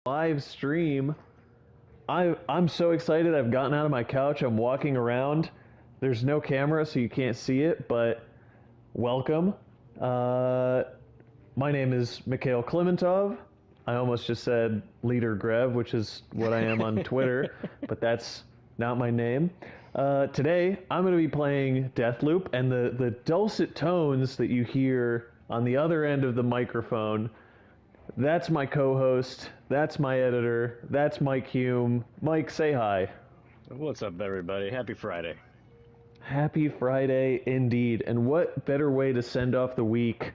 Live stream. I'm so excited. I've gotten out of my couch. I'm walking around. There's no camera, so you can't see it, but welcome. My name is Mikhail Klimentov. I almost just said Leader Grev, which is what I am on Twitter, but that's not my name. Today, I'm going to be playing Deathloop, and the dulcet tones that you hear on the other end of the microphone, that's my co-host, that's my editor, that's Mike Hume. Mike, say hi. What's up, everybody? Happy Friday. Happy Friday indeed. And what better way to send off the week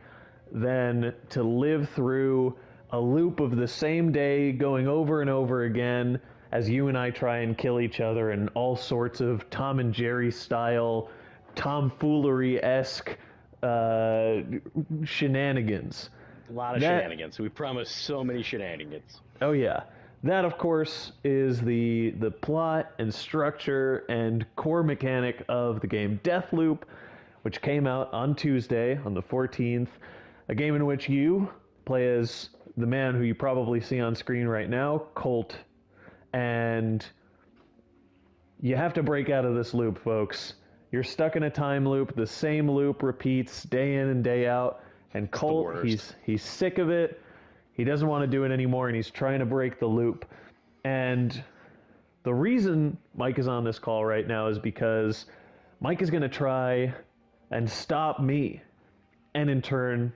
than to live through a loop of the same day going over and over again as you and I try and kill each other in all sorts of Tom and Jerry style, tomfoolery-esque shenanigans. A lot of shenanigans. We promised so many shenanigans. Oh yeah. That, of course, is the plot and structure and core mechanic of the game Deathloop, which came out on Tuesday, on the 14th. A game in which you play as the man who you probably see on screen right now, Colt. And you have to break out of this loop, folks. You're stuck in a time loop. The same loop repeats day in and day out. And Colt, he's sick of it. He doesn't want to do it anymore, and he's trying to break the loop. And the reason Mike is on this call right now is because Mike is going to try and stop me. And in turn,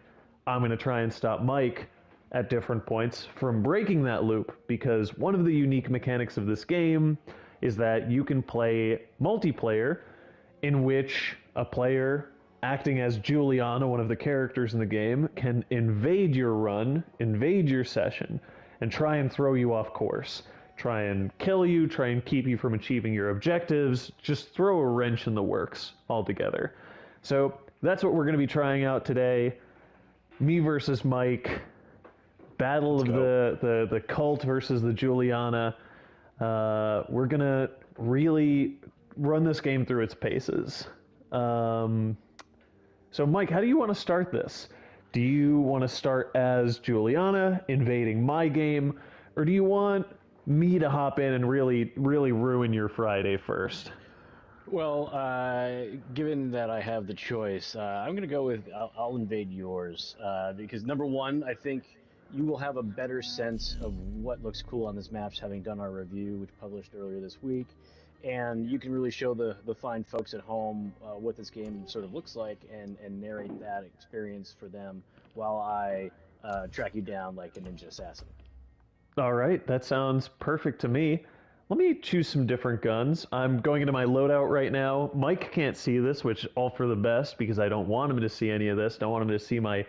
I'm going to try and stop Mike at different points from breaking that loop, because one of the unique mechanics of this game is that you can play multiplayer, in which a player acting as Julianna, one of the characters in the game, can invade your run, invade your session, and try and throw you off course. Try and kill you, try and keep you from achieving your objectives, just throw a wrench in the works altogether. So that's what we're going to be trying out today. Me versus Mike. Battle of the Cult versus the Julianna. We're going to really run this game through its paces. So, Mike, how do you want to start this? Do you want to start as Julianna invading my game, or do you want me to hop in and really ruin your Friday first? Well, given that I have the choice, I'm going to go with I'll invade yours, because number one, I think you will have a better sense of what looks cool on this map, having done our review, which published earlier this week. And you can really show the fine folks at home what this game sort of looks like, and narrate that experience for them while I track you down like a ninja assassin. All right, that sounds perfect to me. Let me choose some different guns. I'm going into my loadout right now. Mike can't see this, which all for the best, because I don't want him to see any of this. Don't want him to see my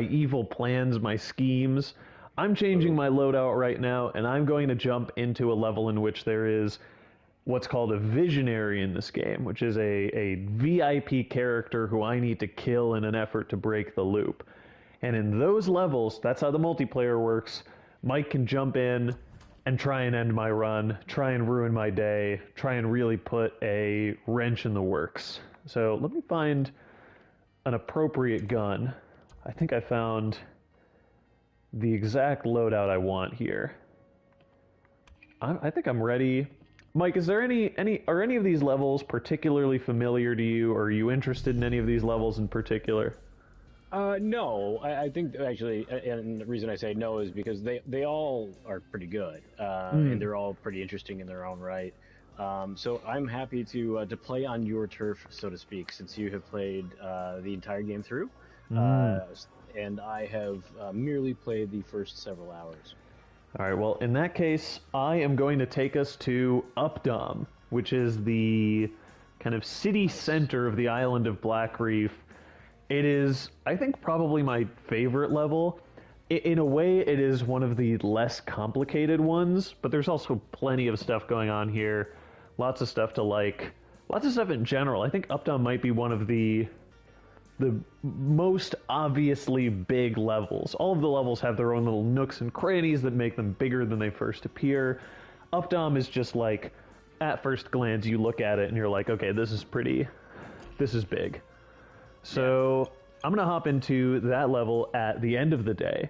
evil plans, my schemes. I'm changing my loadout right now, and I'm going to jump into a level in which there is what's called a visionary in this game, which is a VIP character who I need to kill in an effort to break the loop. And in those levels, that's how the multiplayer works. Mike can jump in and try and end my run, try and ruin my day, try and really put a wrench in the works. So let me find an appropriate gun. I think I found the exact loadout I want here. I think I'm ready. Mike, is there are any of these levels particularly familiar to you, or are you interested in any of these levels in particular? No, I think actually, and the reason I say no is because they all are pretty good, and they're all pretty interesting in their own right. So I'm happy to play on your turf, so to speak, since you have played the entire game through, and I have merely played the first several hours. All right, well, in that case, I am going to take us to Updaam, which is the kind of city center of the island of Black Reef. It is, I think, probably my favorite level. In a way, it is one of the less complicated ones, but there's also plenty of stuff going on here. Lots of stuff to like. Lots of stuff in general. I think Updaam might be one of the most obviously big levels. All of the levels have their own little nooks and crannies that make them bigger than they first appear. Updaam is just like, at first glance, you look at it and you're like, okay, this is big. So I'm going to hop into that level at the end of the day,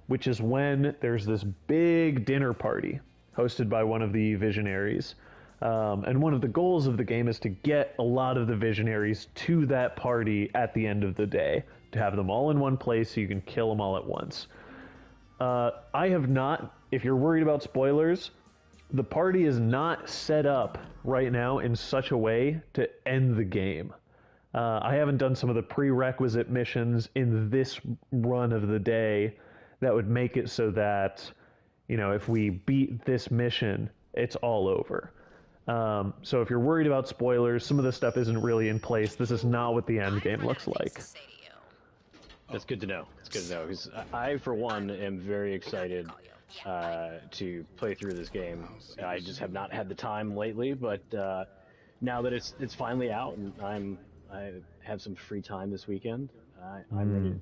which is when there's this big dinner party hosted by one of the visionaries. And one of the goals of the game is to get a lot of the visionaries to that party at the end of the day, to have them all in one place so you can kill them all at once. I have not, if you're worried about spoilers, the party is not set up right now in such a way to end the game. I haven't done some of the prerequisite missions in this run of the day that would make it so that, you know, if we beat this mission, it's all over. So if you're worried about spoilers, some of this stuff isn't really in place. This is not what the end game looks like. That's good to know. It's good to know, because I, for one, am very excited to play through this game. I just have not had the time lately, but now that it's finally out and I have some free time this weekend, I'm ready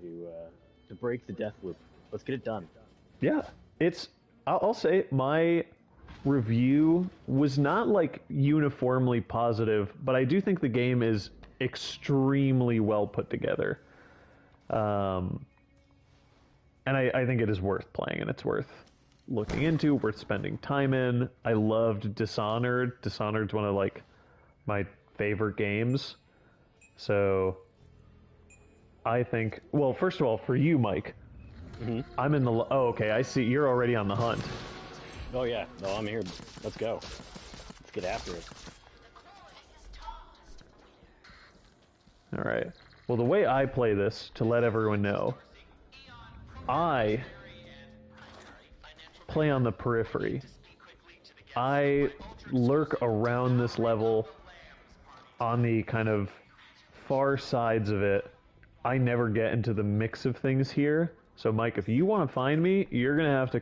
to break the Deathloop. Let's get it done. Yeah, I'll say my review was not like uniformly positive, but I do think the game is extremely well put together. And I think it is worth playing, and it's worth looking into, worth spending time in. I loved Dishonored. Dishonored's one of like my favorite games. So I think, well, first of all, for you, Mike, I'm in the, oh, okay, I see, you're already on the hunt. Oh yeah, no, I'm here. Let's go. Let's get after it. All right. Well, the way I play this, to let everyone know, I play on the periphery. I lurk around this level on the kind of far sides of it. I never get into the mix of things here. So, Mike, if you want to find me, you're going to have to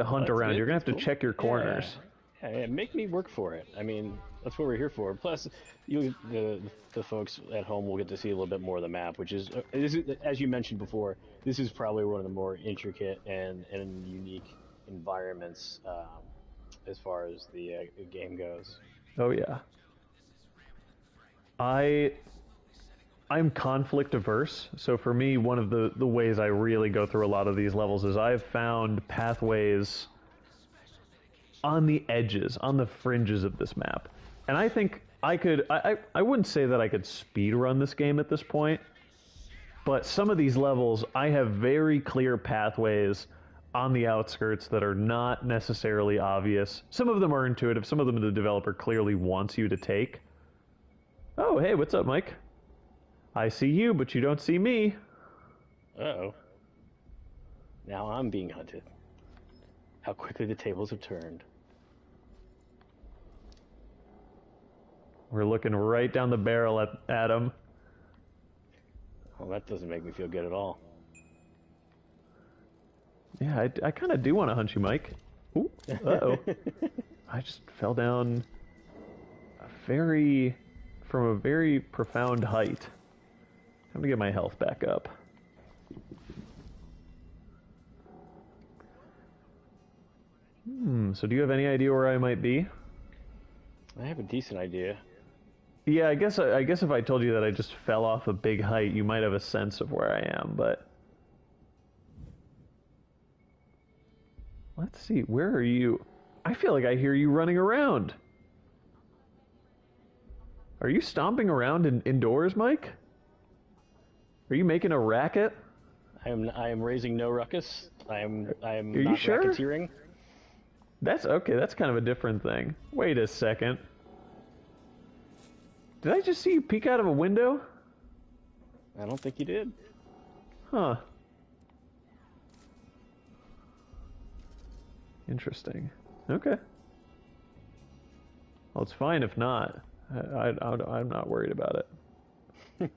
hunt around. Good. You're going to have to Cool. check your corners. Yeah, make me work for it. I mean, that's what we're here for. Plus, the folks at home will get to see a little bit more of the map, which is, as you mentioned before, this is probably one of the more intricate and unique environments as far as the game goes. Oh yeah. I'm conflict averse, so for me, one of the ways I really go through a lot of these levels is I've found pathways on the edges, on the fringes of this map. And I think I wouldn't say that I could speed run this game at this point, but some of these levels, I have very clear pathways on the outskirts that are not necessarily obvious. Some of them are intuitive, some of them the developer clearly wants you to take. Oh, hey, what's up, Mike? I see you, but you don't see me. Uh-oh. Now I'm being hunted. How quickly the tables have turned. We're looking right down the barrel at him. Well, that doesn't make me feel good at all. Yeah, I kind of do want to hunt you, Mike. Ooh, uh-oh. I just fell down from a very profound height. I'm gonna get my health back up. So do you have any idea where I might be? I have a decent idea. Yeah, I guess if I told you that I just fell off a big height, you might have a sense of where I am, but... Let's see, where are you? I feel like I hear you running around. Are you stomping around indoors, Mike? Are you making a racket? I am raising no ruckus. I am Are not you sure? racketeering. That's okay, that's kind of a different thing. Wait a second. Did I just see you peek out of a window? I don't think you did. Huh. Interesting. Okay. Well, it's fine if not. I'm not worried about it.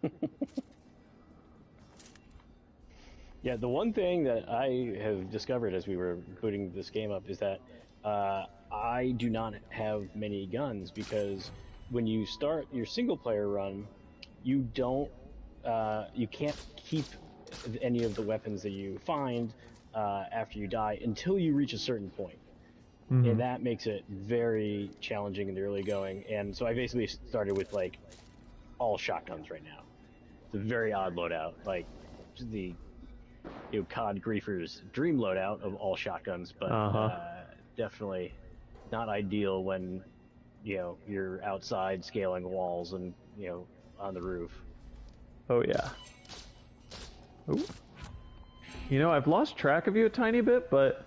Yeah, the one thing that I have discovered as we were booting this game up is that I do not have many guns, because when you start your single player run, you can't keep any of the weapons that you find after you die until you reach a certain point. Mm-hmm. And that makes it very challenging in the early going. And so I basically started with like all shotguns right now. It's a very odd loadout. Like COD Griefer's dream loadout of all shotguns, but definitely not ideal when you're outside scaling walls and on the roof. Oh yeah. Ooh. I've lost track of you a tiny bit, but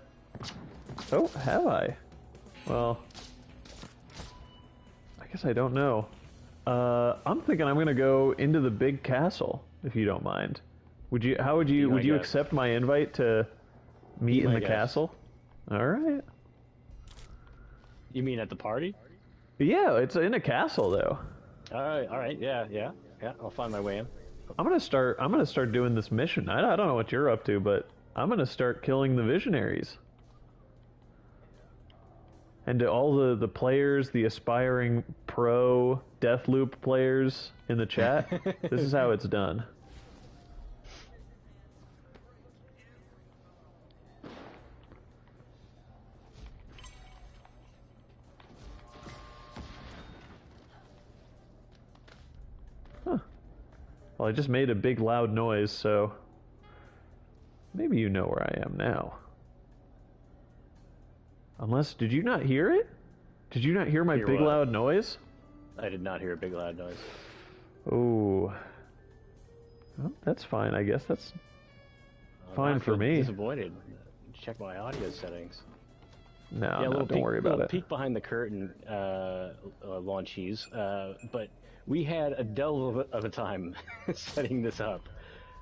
oh, have I? Well, I guess I don't know. I'm thinking I'm gonna go into the big castle, if you don't mind. Would you accept my invite to meet in the castle? All right. You mean at the party? Yeah, it's in a castle though. All right, yeah. I'll find my way in. I'm gonna start doing this mission. I don't know what you're up to, but I'm gonna start killing the visionaries. And to all the players, the aspiring pro Deathloop players in the chat, this is how it's done. Huh. Well, I just made a big loud noise, so maybe you know where I am now. Unless, did you not hear it? Did you not hear my big loud noise? I did not hear a big loud noise. Oh. Well, that's fine, I guess. That's fine for me. Disappointed. Check my audio settings. No, don't worry about it. Peek behind the curtain, launchies. But we had a devil of a time setting this up.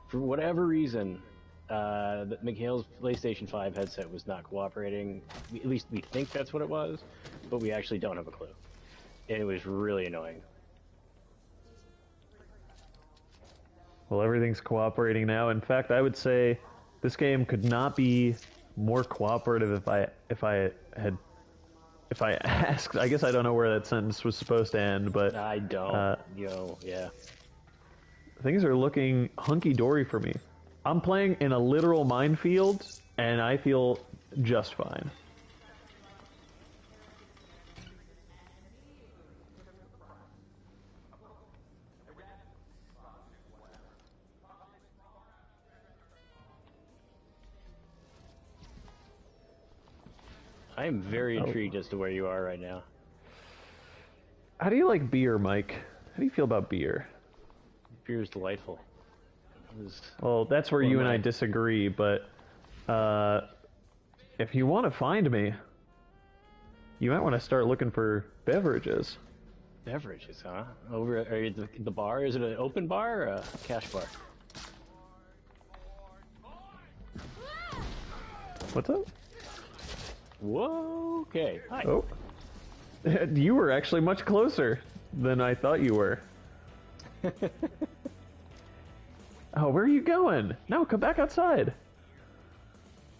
For whatever reason, Mikhail's PlayStation 5 headset was not cooperating. At least we think that's what it was, but we actually don't have a clue. And it was really annoying. Well, everything's cooperating now. In fact, I would say this game could not be more cooperative if I asked. I guess I don't know where that sentence was supposed to end, but I don't. Yeah. Things are looking hunky-dory for me. I'm playing in a literal minefield, and I feel just fine. I am very intrigued as to where you are right now. How do you like beer, Mike? How do you feel about beer? Beer is delightful. Well, that's where you and I disagree, but if you want to find me, you might want to start looking for beverages. Beverages, huh? Over at the bar? Is it an open bar or a cash bar? What's up? Whoa, okay. Hi. Oh. You were actually much closer than I thought you were. Oh, where are you going? No, come back outside.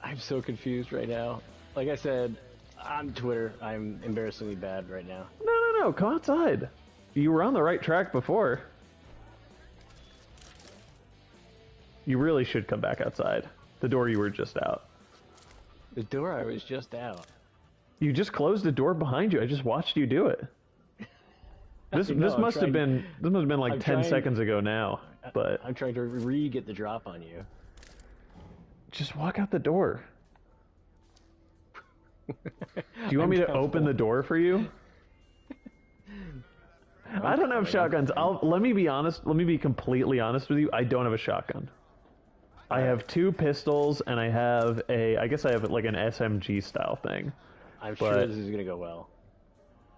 I'm so confused right now. Like I said, on Twitter, I'm embarrassingly bad right now. No, come outside. You were on the right track before. You really should come back outside. The door you were just out. The door I was just out. You just closed the door behind you. I just watched you do it. This must have been like 10 seconds ago now. But I'm trying to get the drop on you. Just walk out the door. Do you want me to open the door for you? I don't have shotguns. Let me be honest. Let me be completely honest with you. I don't have a shotgun. I have 2 pistols, and I have I guess I have like an SMG style thing. I'm sure this is gonna go well.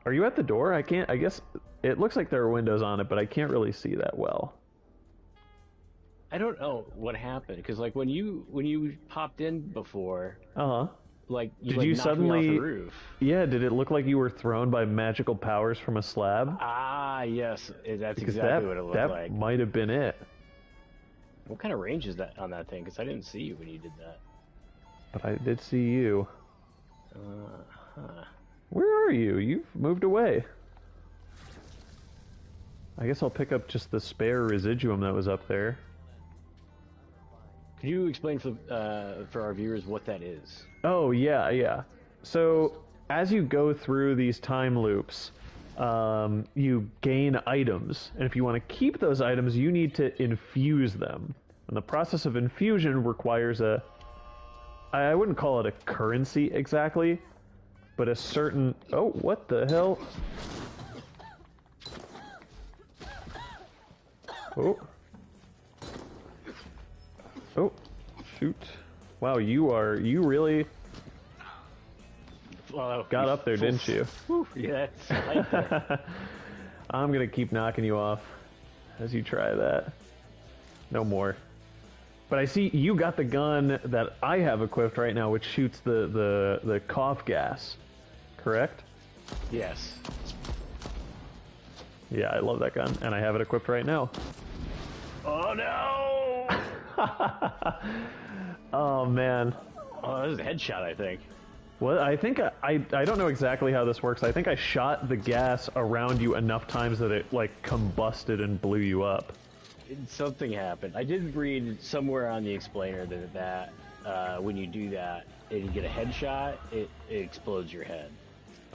Are you at the door? I guess it looks like there are windows on it, but I can't really see that well. I don't know what happened, because like when you popped in before, like did you knocked suddenly me off the roof? Yeah, did it look like you were thrown by magical powers from a slab? Ah, yes, that's because exactly what it looked like. That might have been it. What kind of range is that on that thing? Because I didn't see you when you did that. But I did see you. Huh. Where are you? You've moved away. I guess I'll pick up just the spare residuum that was up there. Could you explain for our viewers what that is? Oh, yeah. So, as you go through these time loops, you gain items. And if you want to keep those items, you need to infuse them. And the process of infusion requires I wouldn't call it a currency exactly, but a certain... Oh, what the hell? Oh. Oh, shoot. Wow, you really got up there, didn't you? Yeah, it's right there. I'm gonna keep knocking you off as you try that. No more. But I see you got the gun that I have equipped right now, which shoots the cough gas, correct? Yes. Yeah, I love that gun, and I have it equipped right now. Oh no! Oh man. Oh, that was a headshot, I think. Well, I think I don't know exactly how this works. I think I shot the gas around you enough times that it like combusted and blew you up. Something happened. I did read somewhere on the explainer that when you do that and you get a headshot, it explodes your head.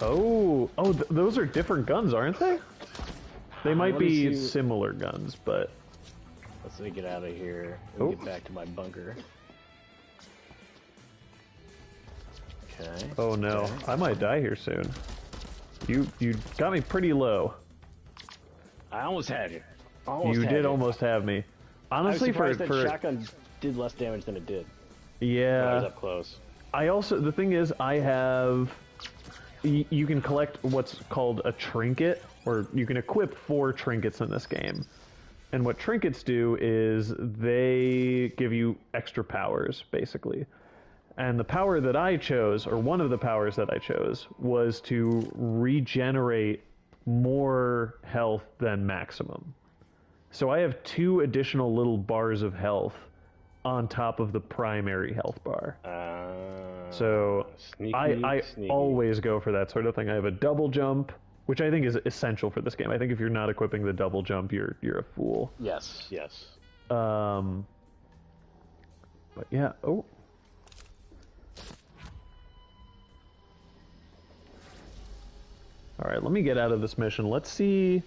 Oh, those are different guns, aren't they? They might be see. similar guns, but... Let's get out of here and get back to my bunker. Okay. Oh no, okay. I might die here soon. You got me pretty low. I almost had you. You did almost have me. Honestly, I was surprised that shotgun did less damage than it did. Yeah. When I was up close. I also, the thing is, I have... You can collect what's called a trinket, or you can equip 4 trinkets in this game. And what trinkets do is they give you extra powers, basically. And the power that I chose, or one of the powers that I chose, was to regenerate more health than maximum. So I have 2 additional little bars of health on top of the primary health bar. So sneaky, I sneaky. always go for that sort of thing. I have a double jump, which I think is essential for this game. I think if you're not equipping the double jump, you're a fool. Yes, yes. But yeah, oh. Alright, let me get out of this mission. Let's see...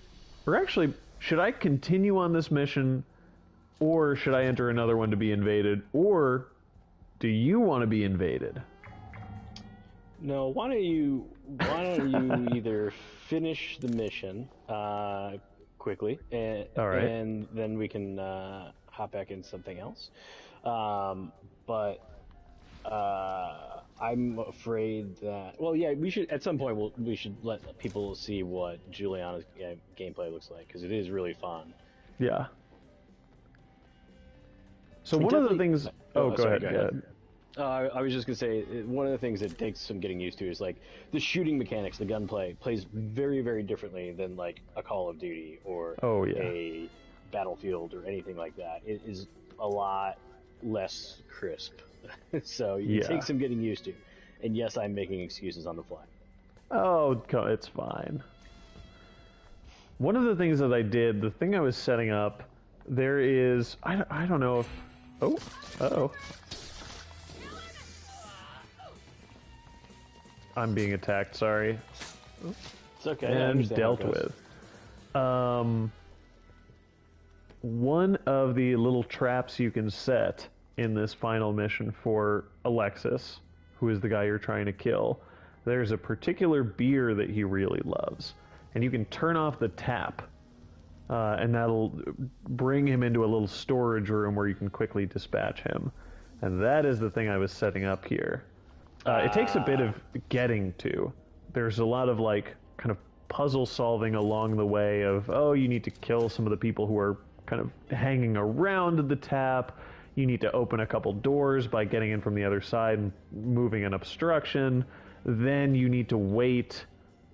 Or actually, should I continue on this mission, or should I enter another one to be invaded, or do you want to be invaded? No, why don't you either finish the mission quickly, and, all right, and then we can hop back into something else. But I'm afraid that, well, yeah, we should at some point we should let people see what Julianna's gameplay looks like, because it is really fun. Yeah. So one of the things... Oh, go ahead. I was just going to say, one of the things that takes some getting used to is, like, the shooting mechanics, the gunplay, plays very, very differently than, like, a Call of Duty or a Battlefield or anything like that. It is a lot less crisp. So it takes some getting used to. And yes, I'm making excuses on the fly. Oh, it's fine. One of the things that I did, the thing I was setting up, there is... I don't know if... Oh, uh-oh. I'm being attacked, sorry. It's okay. And dealt with. One of the little traps you can set in this final mission for Alexis, who is the guy you're trying to kill, there's a particular beer that he really loves. And you can turn off the tap, and that'll bring him into a little storage room where you can quickly dispatch him. And that is the thing I was setting up here. It takes a bit of getting to. There's a lot of, like, kind of puzzle solving along the way of, oh, you need to kill some of the people who are kind of hanging around the tap. You need to open a couple doors by getting in from the other side and moving an obstruction. Then you need to wait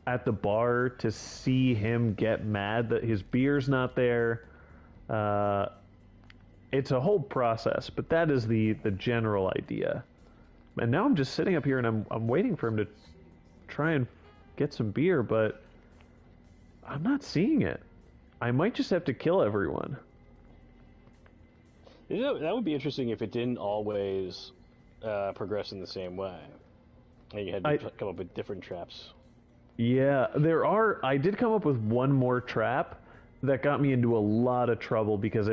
at the bar to see him get mad that his beer's not there. It's a whole process, but that is the general idea. And now I'm just sitting up here and I'm waiting for him to try and get some beer, but I'm not seeing it. I might just have to kill everyone. You know, that would be interesting if it didn't always progress in the same way. And you had to come up with different traps. Yeah, there are. I did come up with one more trap that got me into a lot of trouble because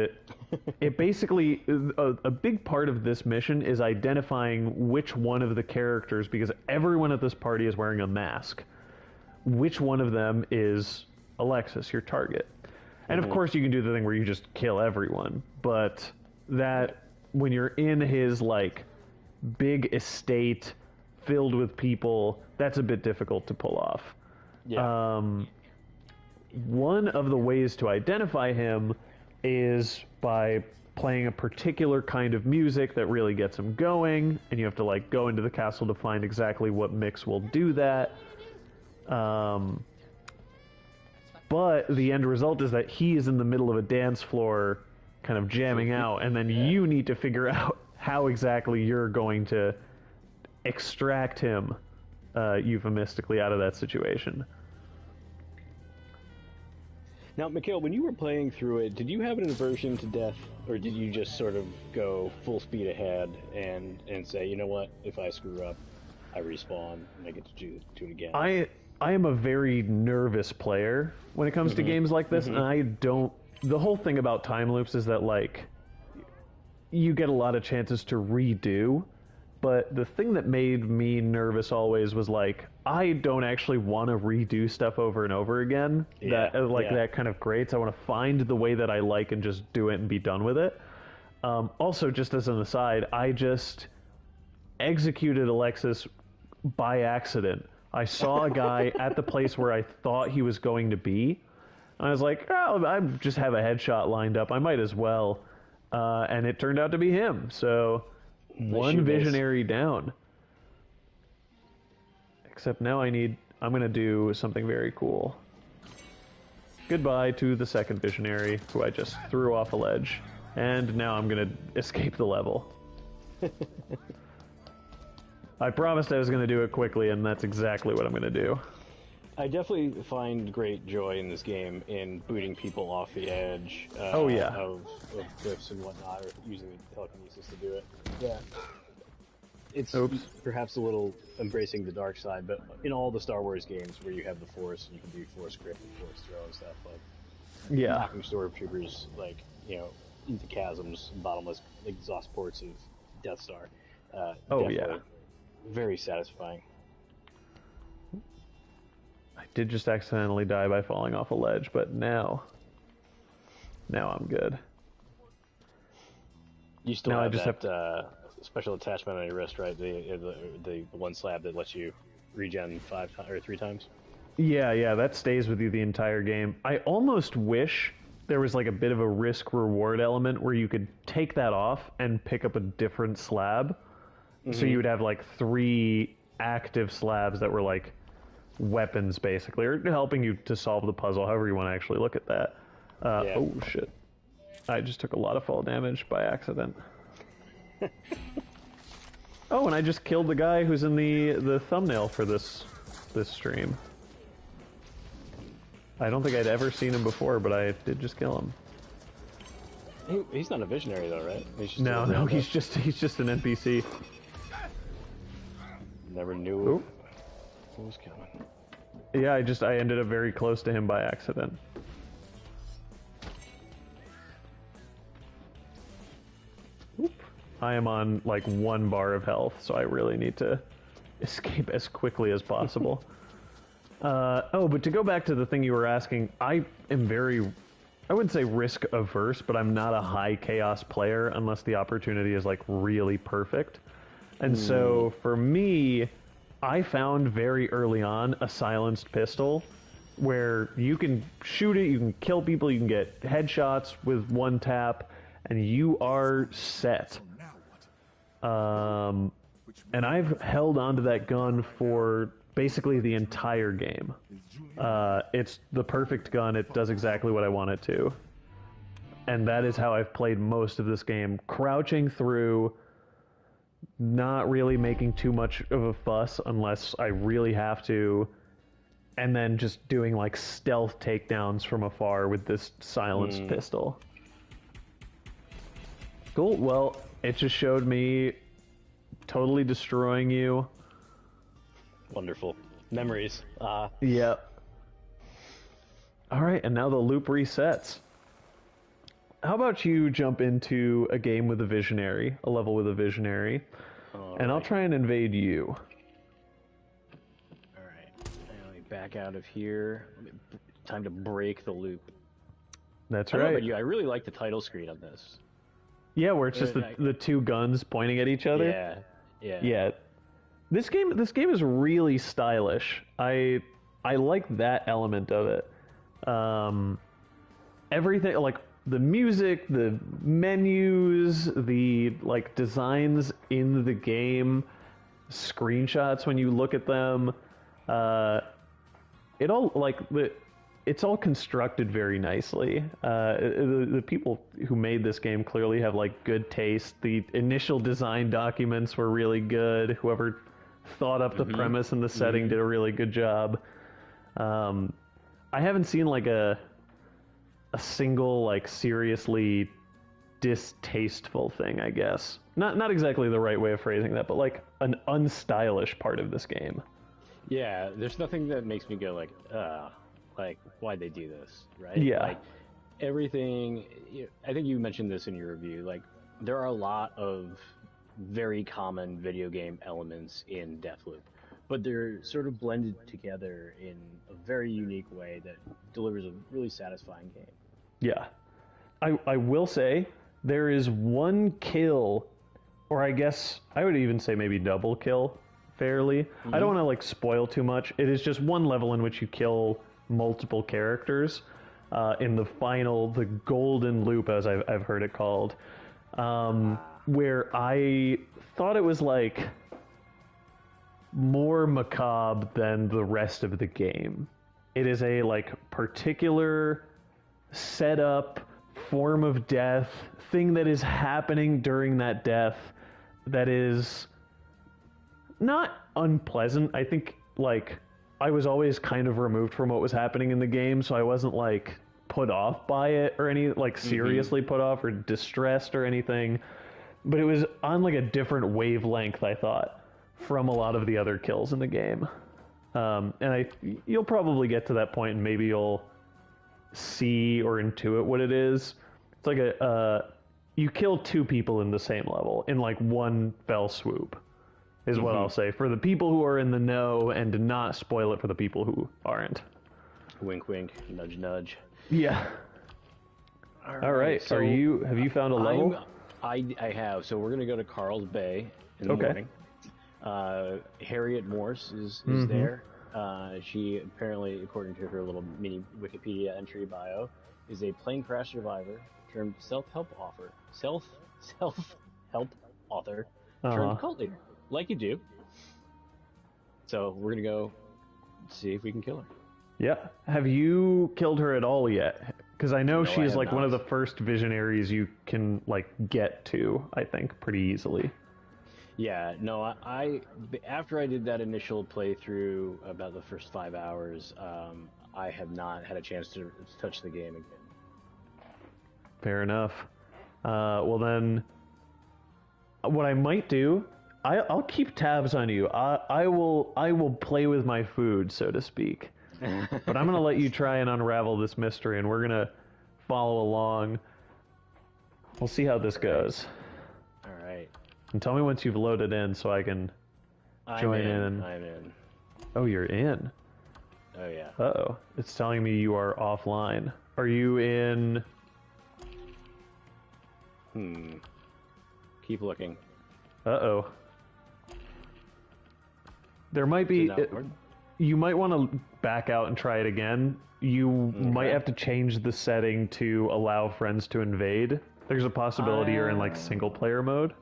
it basically, a big part of this mission is identifying which one of the characters, because everyone at this party is wearing a mask, which one of them is Alexis, your target. And of course you can do the thing where you just kill everyone, but that, when you're in his, like, big estate filled with people, that's a bit difficult to pull off. Yeah. One of the ways to identify him is by playing a particular kind of music that really gets him going, and you have to, like, go into the castle to find exactly what mix will do that. But the end result is that he is in the middle of a dance floor kind of jamming out, and then you need to figure out how exactly you're going to extract him euphemistically out of that situation. Now, Mikhail, when you were playing through it, did you have an aversion to death, or did you just sort of go full speed ahead and say, you know what, if I screw up, I respawn and I get to do it again? I am a very nervous player when it comes to games like this, and I don't... The whole thing about time loops is that, like, you get a lot of chances to redo, but the thing that made me nervous always was, like, I don't actually want to redo stuff over and over again. That kind of grates. I want to find the way that I like and just do it and be done with it. Also, just as an aside, I just executed Alexis by accident. I saw a guy at the place where I thought he was going to be. I was like, oh, I just have a headshot lined up. I might as well. And it turned out to be him. So, one visionary down. Except now I'm going to do something very cool. Goodbye to the second visionary, who I just threw off a ledge. And now I'm going to escape the level. I promised I was going to do it quickly, and that's exactly what I'm going to do. I definitely find great joy in this game in booting people off the edge of cliffs and whatnot, or using telekinesis to do it. Yeah. It's perhaps a little embracing the dark side, but in all the Star Wars games where you have the Force, and you can do Force grip and Force throw and stuff, like knocking stormtroopers, like, you know, into chasms, bottomless exhaust ports of Death Star. Very satisfying. I did just accidentally die by falling off a ledge, but now I'm good. You still have that special attachment on your wrist, right? The one slab that lets you regen 3 times? Yeah, that stays with you the entire game. I almost wish there was like a bit of a risk-reward element where you could take that off and pick up a different slab. So you would have like 3 active slabs that were like weapons, basically, or helping you to solve the puzzle, however you want to actually look at that. Oh, shit. I just took a lot of fall damage by accident. Oh, and I just killed the guy who's in the thumbnail for this stream. I don't think I'd ever seen him before, but I did just kill him. He's not a visionary, though, right? No, he's just an NPC. Never knew what was coming. Yeah, I ended up very close to him by accident. Oop. I am on like 1 bar of health, so I really need to escape as quickly as possible. But to go back to the thing you were asking, I wouldn't say risk averse, but I'm not a high chaos player unless the opportunity is like really perfect. And so for me, I found very early on a silenced pistol where you can shoot it, you can kill people, you can get headshots with 1 tap, and you are set. And I've held onto that gun for basically the entire game. It's the perfect gun, it does exactly what I want it to. And that is how I've played most of this game, crouching through, not really making too much of a fuss unless I really have to, and then just doing like stealth takedowns from afar with this silenced pistol. Cool, well, it just showed me totally destroying you. Wonderful. Memories. Yep. Alright, and now the loop resets. how about you jump into a game with a visionary, a level with a visionary, and I'll try and invade you. All right. Let me back out of here. Time to break the loop. That's I don't know right. about you. I really like the title screen on this. Yeah, where it's just the two guns pointing at each other. Yeah. This game is really stylish. I like that element of it. Everything, like the music, the menus, the like designs in the game, screenshots when you look at them, it all like it's all constructed very nicely. The people who made this game clearly have like good taste. The initial design documents were really good. Whoever thought up the premise and the setting did a really good job. I haven't seen like a single like seriously distasteful thing, I guess. Not exactly the right way of phrasing that, but like an unstylish part of this game. Yeah, there's nothing that makes me go like why'd they do this, right? Yeah. Like everything. I think you mentioned this in your review. Like there are a lot of very common video game elements in Deathloop, but they're sort of blended together in a very unique way that delivers a really satisfying game. Yeah. I will say there is one kill, or I guess I would even say maybe double kill, fairly. I don't want to like spoil too much. It is just one level in which you kill multiple characters in the golden loop, as I've heard it called, where I thought it was like more macabre than the rest of the game. It is a like particular setup, form of death, thing that is happening during that death that is not unpleasant. I think like I was always kind of removed from what was happening in the game, so I wasn't like put off by it or any like seriously put off or distressed or anything. But it was on like a different wavelength, I thought, from a lot of the other kills in the game. And you'll probably get to that point and maybe you'll see or intuit what it is. It's like you kill two people in the same level in like one fell swoop, is what I'll say for the people who are in the know, and to not spoil it for the people who aren't. Wink, wink, nudge, nudge. Yeah. All right. So have you found a level? I have. So we're gonna go to Carl's Bay in the morning. Harriet Morse is there. She apparently, according to her little mini Wikipedia entry bio, is a plane crash survivor turned self-help author turned cult leader, like you do. So we're gonna go see if we can kill her. Yeah. Have you killed her at all yet? Because I know she's like one of the first visionaries you can like get to, I think, pretty easily. Yeah, no, I after I did that initial playthrough about the first 5 hours, I have not had a chance to touch the game again. Fair enough. Well then, what I might do, I'll keep tabs on you. I will play with my food, so to speak. But I'm gonna let you try and unravel this mystery, and we're gonna follow along. We'll see how this goes. All right. And tell me once you've loaded in, so I can join in. I'm in. Oh, you're in. Oh yeah. Uh-oh. It's telling me you are offline. Are you in? Keep looking. Uh-oh. There might be... You might want to back out and try it again. You might have to change the setting to allow friends to invade. There's a possibility you're in like single player mode.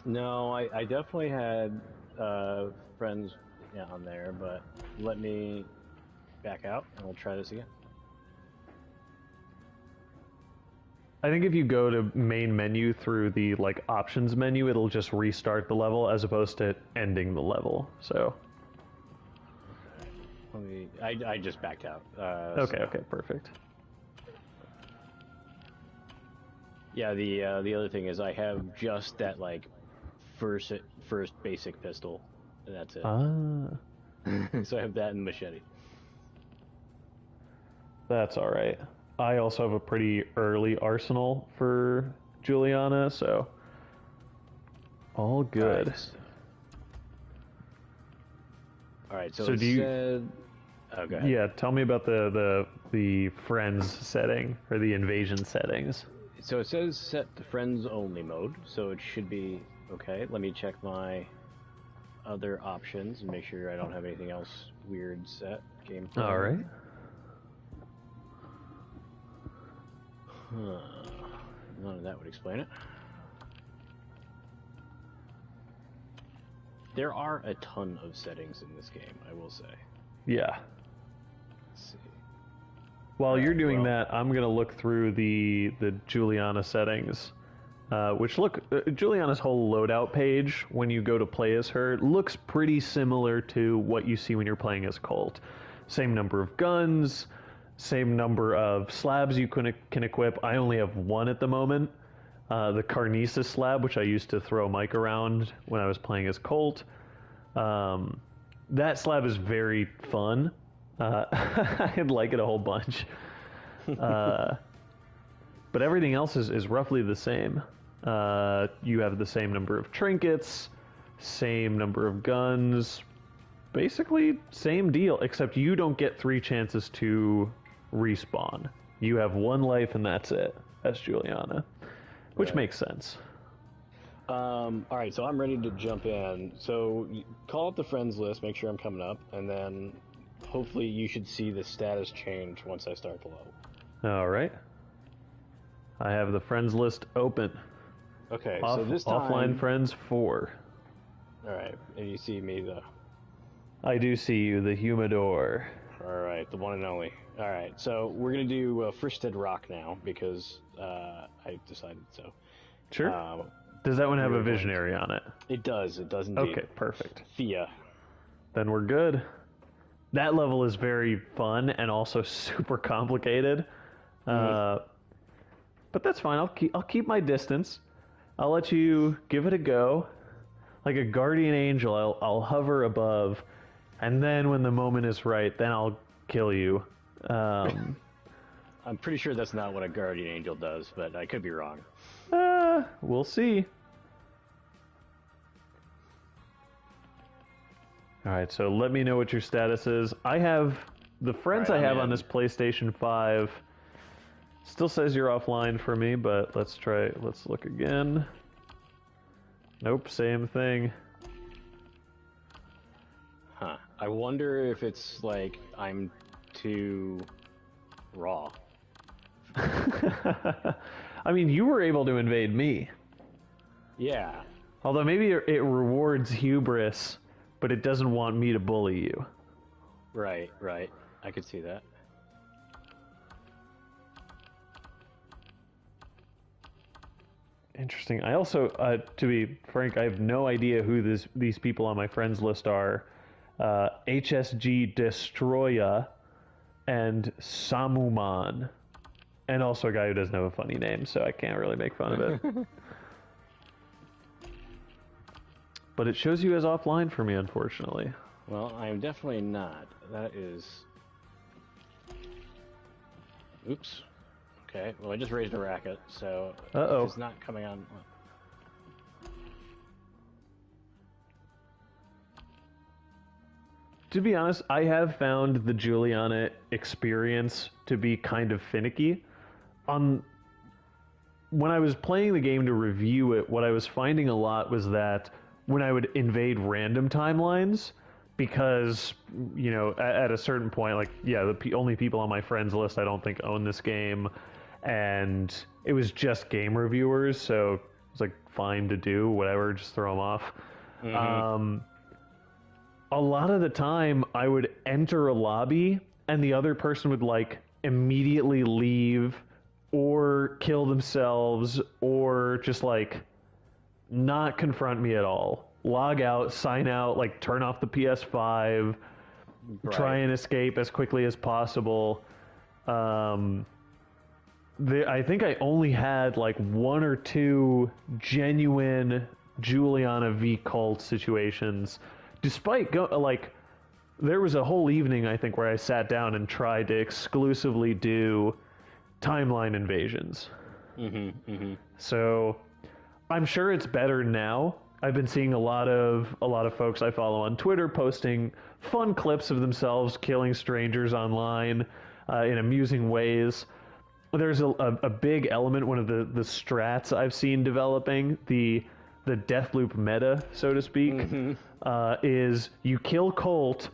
No, I definitely had friends on there, but let me back out and we'll try this again. I think if you go to main menu through the like options menu, it'll just restart the level as opposed to ending the level. So I just backed out. Okay, perfect. Yeah, the other thing is I have just that like first basic pistol, and that's it. So I have that and machete. That's all right. I also have a pretty early arsenal for Julianna, so all good. All right, so do you? said... Oh, go ahead. Yeah, tell me about the friends setting or the invasion settings. So it says set to friends only mode, so it should be okay. Let me check my other options and make sure I don't have anything else weird set. Gameplay. All right. None of that would explain it. There are a ton of settings in this game, I will say. Yeah. Let's see. While you're doing that, I'm going to look through the Julianna settings, which look, Julianna's whole loadout page, when you go to play as her, looks pretty similar to what you see when you're playing as Colt. Same number of guns, same number of slabs you can equip. I only have one at the moment, the Carnesis slab, which I used to throw Mike around when I was playing as Colt. That slab is very fun. I like it a whole bunch. But everything else is roughly the same. You have the same number of trinkets, same number of guns, basically same deal, except you don't get 3 chances to respawn. You have 1 life and that's it. That's Julianna, which makes sense. Alright, so I'm ready to jump in. So call up the friends list, make sure I'm coming up, and then hopefully you should see the status change once I start the level. Alright. I have the friends list open. Okay, so this time... Offline friends 4. Alright, and you see me, the... I do see you, the humidor. Alright, the one and only. Alright, so we're gonna do Fristed Rock now, because I decided so. Sure. Does that one have a visionary on it? It does indeed. Okay, perfect. Thea. Then we're good. That level is very fun and also super complicated. But that's fine. I'll keep my distance. I'll let you give it a go. Like a guardian angel, I'll hover above, and then when the moment is right, then I'll kill you. I'm pretty sure that's not what a guardian angel does, but I could be wrong. We'll see. Alright, so let me know what your status is. I have... The friends I have on this PlayStation 5 still says you're offline for me, but let's look again. Nope, same thing. Huh. I wonder if it's like I'm too raw. I mean, you were able to invade me. Yeah. Although maybe it rewards hubris, but it doesn't want me to bully you. Right. I could see that. Interesting. I also, to be frank, I have no idea who these people on my friends list are. HSG Destroya and Samuman. And also a guy who doesn't have a funny name, so I can't really make fun of it. But it shows you as offline for me, unfortunately. Well, I am definitely not. That is... Oops. Okay, well I just raised a racket, so it's not coming on. To be honest, I have found the Julianna experience to be kind of finicky. When I was playing the game to review it, what I was finding a lot was that when I would invade random timelines, because, you know, at a certain point, like, yeah, the only people on my friends list I don't think own this game, and it was just game reviewers, so it was like fine to do, whatever, just throw them off. A lot of the time I would enter a lobby and the other person would like immediately leave or kill themselves or just like not confront me at all. Log out, sign out, like turn off the PS5, try and escape as quickly as possible. I think I only had like 1 or 2 genuine Julianna v. Colt situations, despite there was a whole evening I think where I sat down and tried to exclusively do timeline invasions. Mm-hmm. So I'm sure it's better now. I've been seeing a lot of folks I follow on Twitter posting fun clips of themselves killing strangers online in amusing ways. There's a big element, one of the strats I've seen developing, the Deathloop meta, so to speak, is you kill Colt,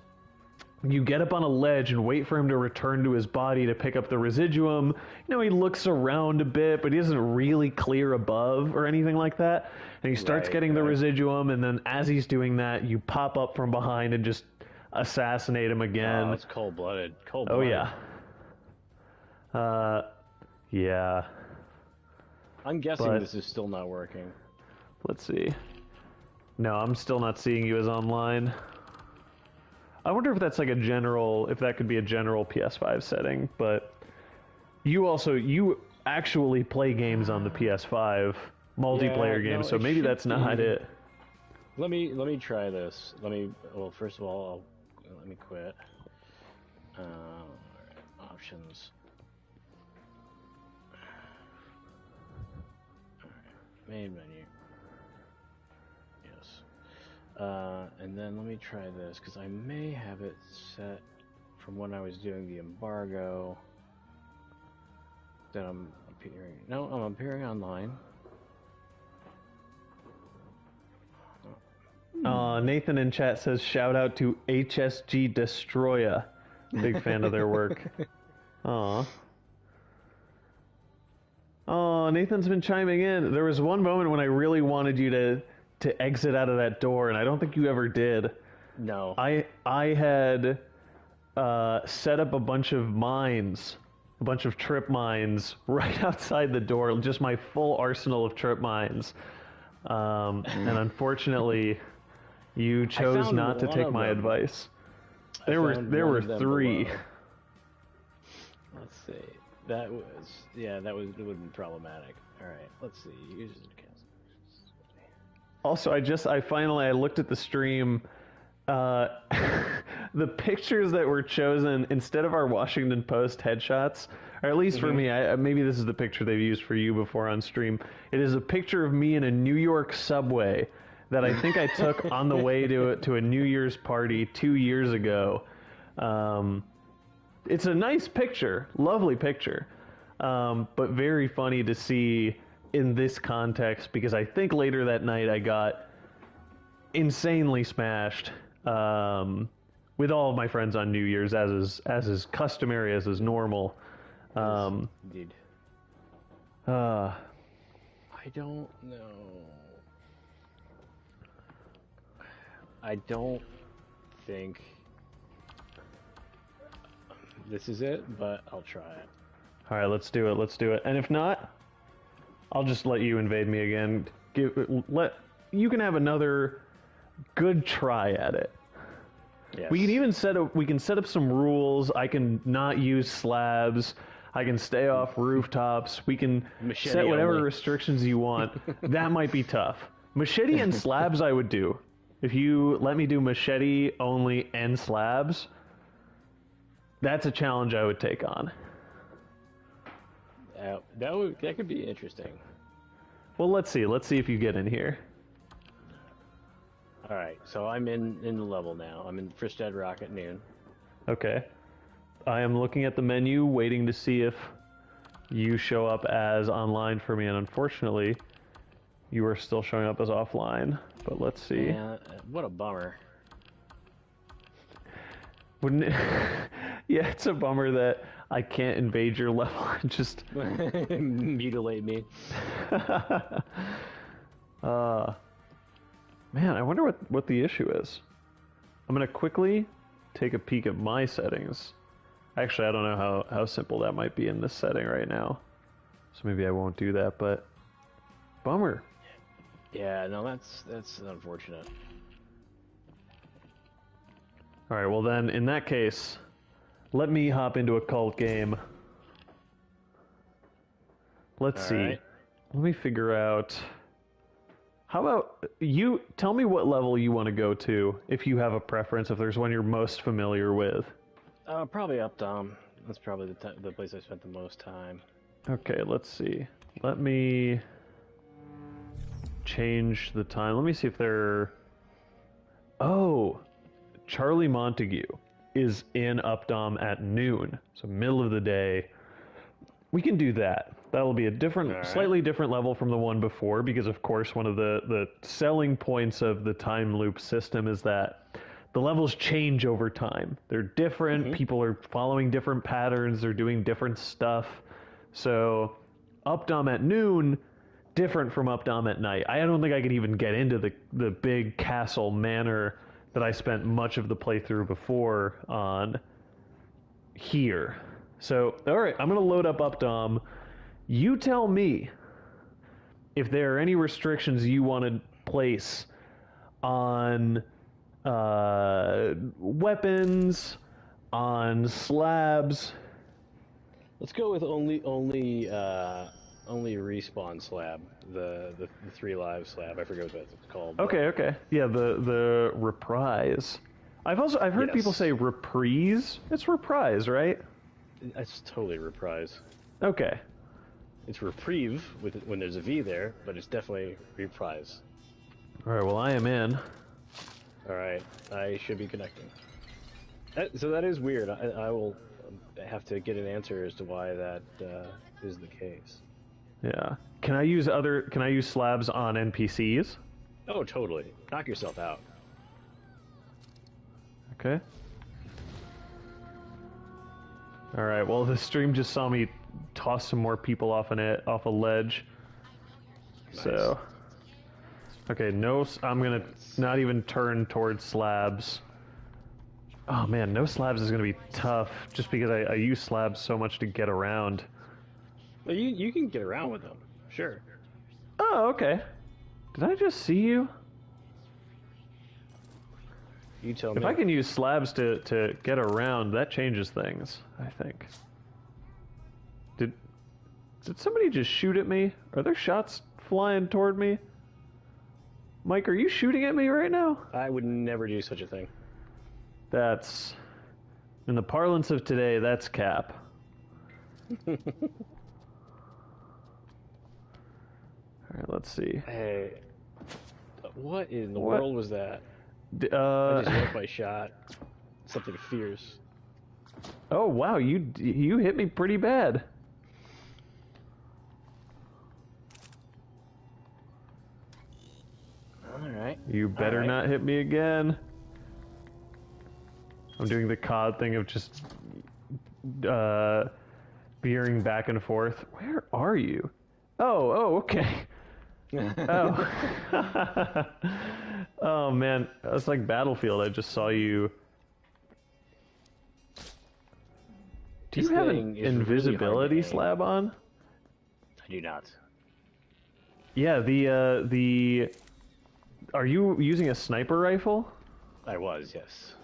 you get up on a ledge and wait for him to return to his body to pick up the residuum. He looks around a bit, but he isn't really clear above or anything like that. And he starts getting the residuum, and then as he's doing that, you pop up from behind and just assassinate him again. Oh, it's cold-blooded. Oh, yeah. Yeah. I'm guessing this is still not working. Let's see. No, I'm still not seeing you as online. I wonder if that's like if that could be a general PS5 setting, but you actually play games on the PS5, multiplayer games, so maybe that's not it. Let me try this. First of all, let me quit. Options. Main menu. Yes. And then let me try this, because I may have it set from when I was doing the embargo that I'm appearing. No, I'm appearing online. Nathan in chat says, shout out to HSG Destroya. Big fan of their work. Aw. Oh, Nathan's been chiming in. There was one moment when I really wanted you to exit out of that door, and I don't think you ever did. No. I had set up a bunch of mines, a bunch of trip mines right outside the door, just my full arsenal of trip mines. And unfortunately, you chose not to take my advice. There were 3. Below. Let's see. It would have been problematic. All right, let's see. Users accounts. Also, I looked at the stream. The pictures that were chosen instead of our Washington Post headshots, or at least for me, maybe this is the picture they've used for you before on stream. It is a picture of me in a New York subway that I think I took on the way to a New Year's party 2 years ago. It's a nice picture, lovely picture, but very funny to see in this context, because I think later that night I got insanely smashed with all of my friends on New Year's, as is customary, as is normal. Indeed. I don't know. I don't think this is it, but I'll try it. All right, let's do it. And if not, I'll just let you invade me again. You can have another good try at it. Yes. We can set up some rules. I can not use slabs. I can stay off rooftops. We can set whatever restrictions you want. That might be tough. Machete and slabs I would do. If you let me do machete only and slabs, that's a challenge I would take on. That could be interesting. Well, let's see. Let's see if you get in here. All right, so I'm in the level now. I'm in Frisch Dead Rock at noon. Okay. I am looking at the menu, waiting to see if you show up as online for me, and unfortunately, you are still showing up as offline. But let's see. Yeah, what a bummer. Wouldn't it? Yeah, it's a bummer that I can't invade your level and just mutilate me. Man, I wonder what the issue is. I'm gonna quickly take a peek at my settings. Actually, I don't know how simple that might be in this setting right now, so maybe I won't do that. But bummer. Yeah, no, that's unfortunate. All right, well then, in that case, let me hop into a cult game. Let's see. Right. Let me figure out. How about you tell me what level you want to go to, if you have a preference, if there's one you're most familiar with. Probably Updaam. That's probably the place I spent the most time. Okay, let's see. Let me change the time. Let me see if they're... Oh, Charlie Montague is in Updaam at noon, so middle of the day. We can do that. That'll be a different, slightly different level from the one before, because of course one of the selling points of the time loop system is that the levels change over time. They're different, people are following different patterns, they're doing different stuff. So Updaam at noon, different from Updaam at night. I don't think I could even get into the big castle manor that I spent much of the playthrough before on here. So, alright, I'm going to load up Updaam. You tell me if there are any restrictions you want to place on weapons, on slabs. Let's go with only respawn slab, the 3 live slab. I forget what that's called. Okay. Yeah, the reprise. I've heard people say reprise. It's reprise, right? That's totally reprise. Okay. It's reprieve when there's a V there, but it's definitely reprise. All right. Well, I am in. All right, I should be connecting. So that is weird. I will have to get an answer as to why that is the case. Yeah. Can I use slabs on NPCs? Oh, totally. Knock yourself out. Okay. All right. Well, the stream just saw me toss some more people off a ledge. Nice. So. Okay. No. I'm gonna not even turn towards slabs. Oh man, no slabs is gonna be tough, just because I use slabs so much to get around. Well, you can get around with them, sure. Oh, okay. Did I just see you? You tell me. If I can use slabs to get around, that changes things, I think. Did somebody just shoot at me? Are there shots flying toward me? Mike, are you shooting at me right now? I would never do such a thing. That's... In the parlance of today, that's cap. Alright, let's see. Hey, what in the world was that? I just hit my shot. Something fierce. Oh wow, you hit me pretty bad. Alright. You better not hit me again. I'm doing the COD thing of just veering back and forth. Where are you? Oh, okay. Oh. Oh man, that's like Battlefield. I just saw you. Do you have an invisibility slab on? I do not. Yeah, the are you using a sniper rifle? I was, yes.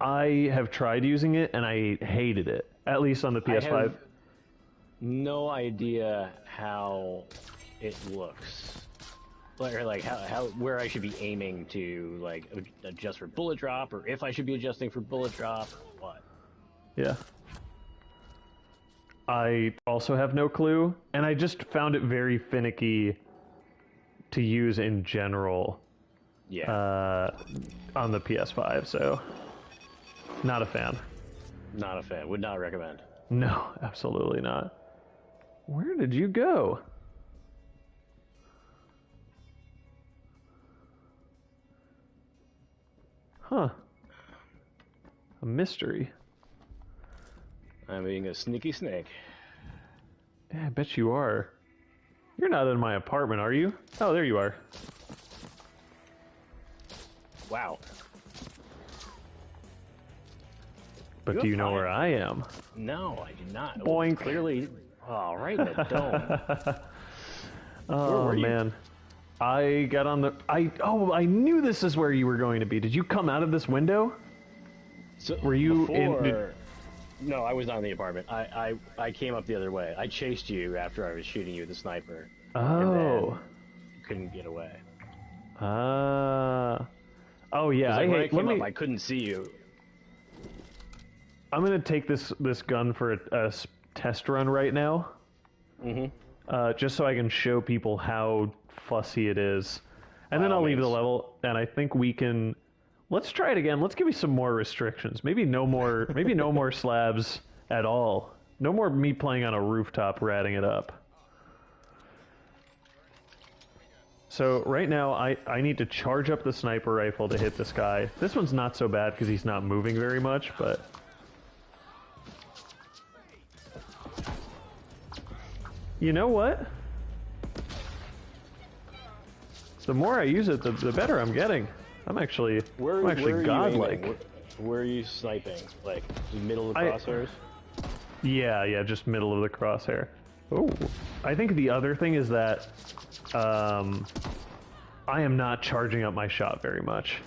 I have tried using it and I hated it. At least on the PS5. I have no idea how it looks. Like how where I should be aiming to like adjust for bullet drop, or if I should be adjusting for bullet drop, or what. Yeah. I also have no clue, and I just found it very finicky to use in general. Yeah. On the PS5, so not a fan. Not a fan. Would not recommend. No, absolutely not. Where did you go? Huh. A mystery. I'm being a sneaky snake. Yeah, I bet you are. You're not in my apartment, are you? Oh, there you are. Wow. But do you know where I am? No, I do not. Boink. Clearly, oh, right in the dome. Oh man, I got on the. I knew this is where you were going to be. Did you come out of this window? So were you in? No, I was not in the apartment. I came up the other way. I chased you after I was shooting you with the sniper. Oh. And then couldn't get away. Oh yeah. Like, when I came up, I couldn't see you. I'm gonna take this gun for a test run right now. just so I can show people how fussy it is. And then I'll leave the level, and I think we can... Let's try it again. Let's give me some more restrictions. Maybe no more slabs at all. No more me playing on a rooftop ratting it up. So right now, I need to charge up the sniper rifle to hit this guy. This one's not so bad because he's not moving very much, but... You know what? The more I use it, the better I'm getting. I'm actually godlike. Where are you sniping? Like, middle of the crosshairs? Yeah, just middle of the crosshair. Oh, I think the other thing is that I am not charging up my shot very much.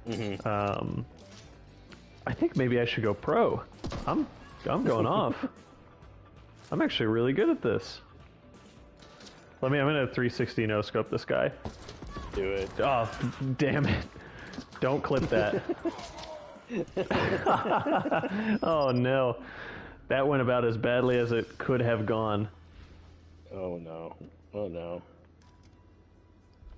I think maybe I should go pro. I'm going off. I'm actually really good at this. I'm gonna 360 no scope this guy. Do it. Oh, damn it! Don't clip that. Oh no, that went about as badly as it could have gone. Oh no! Oh no!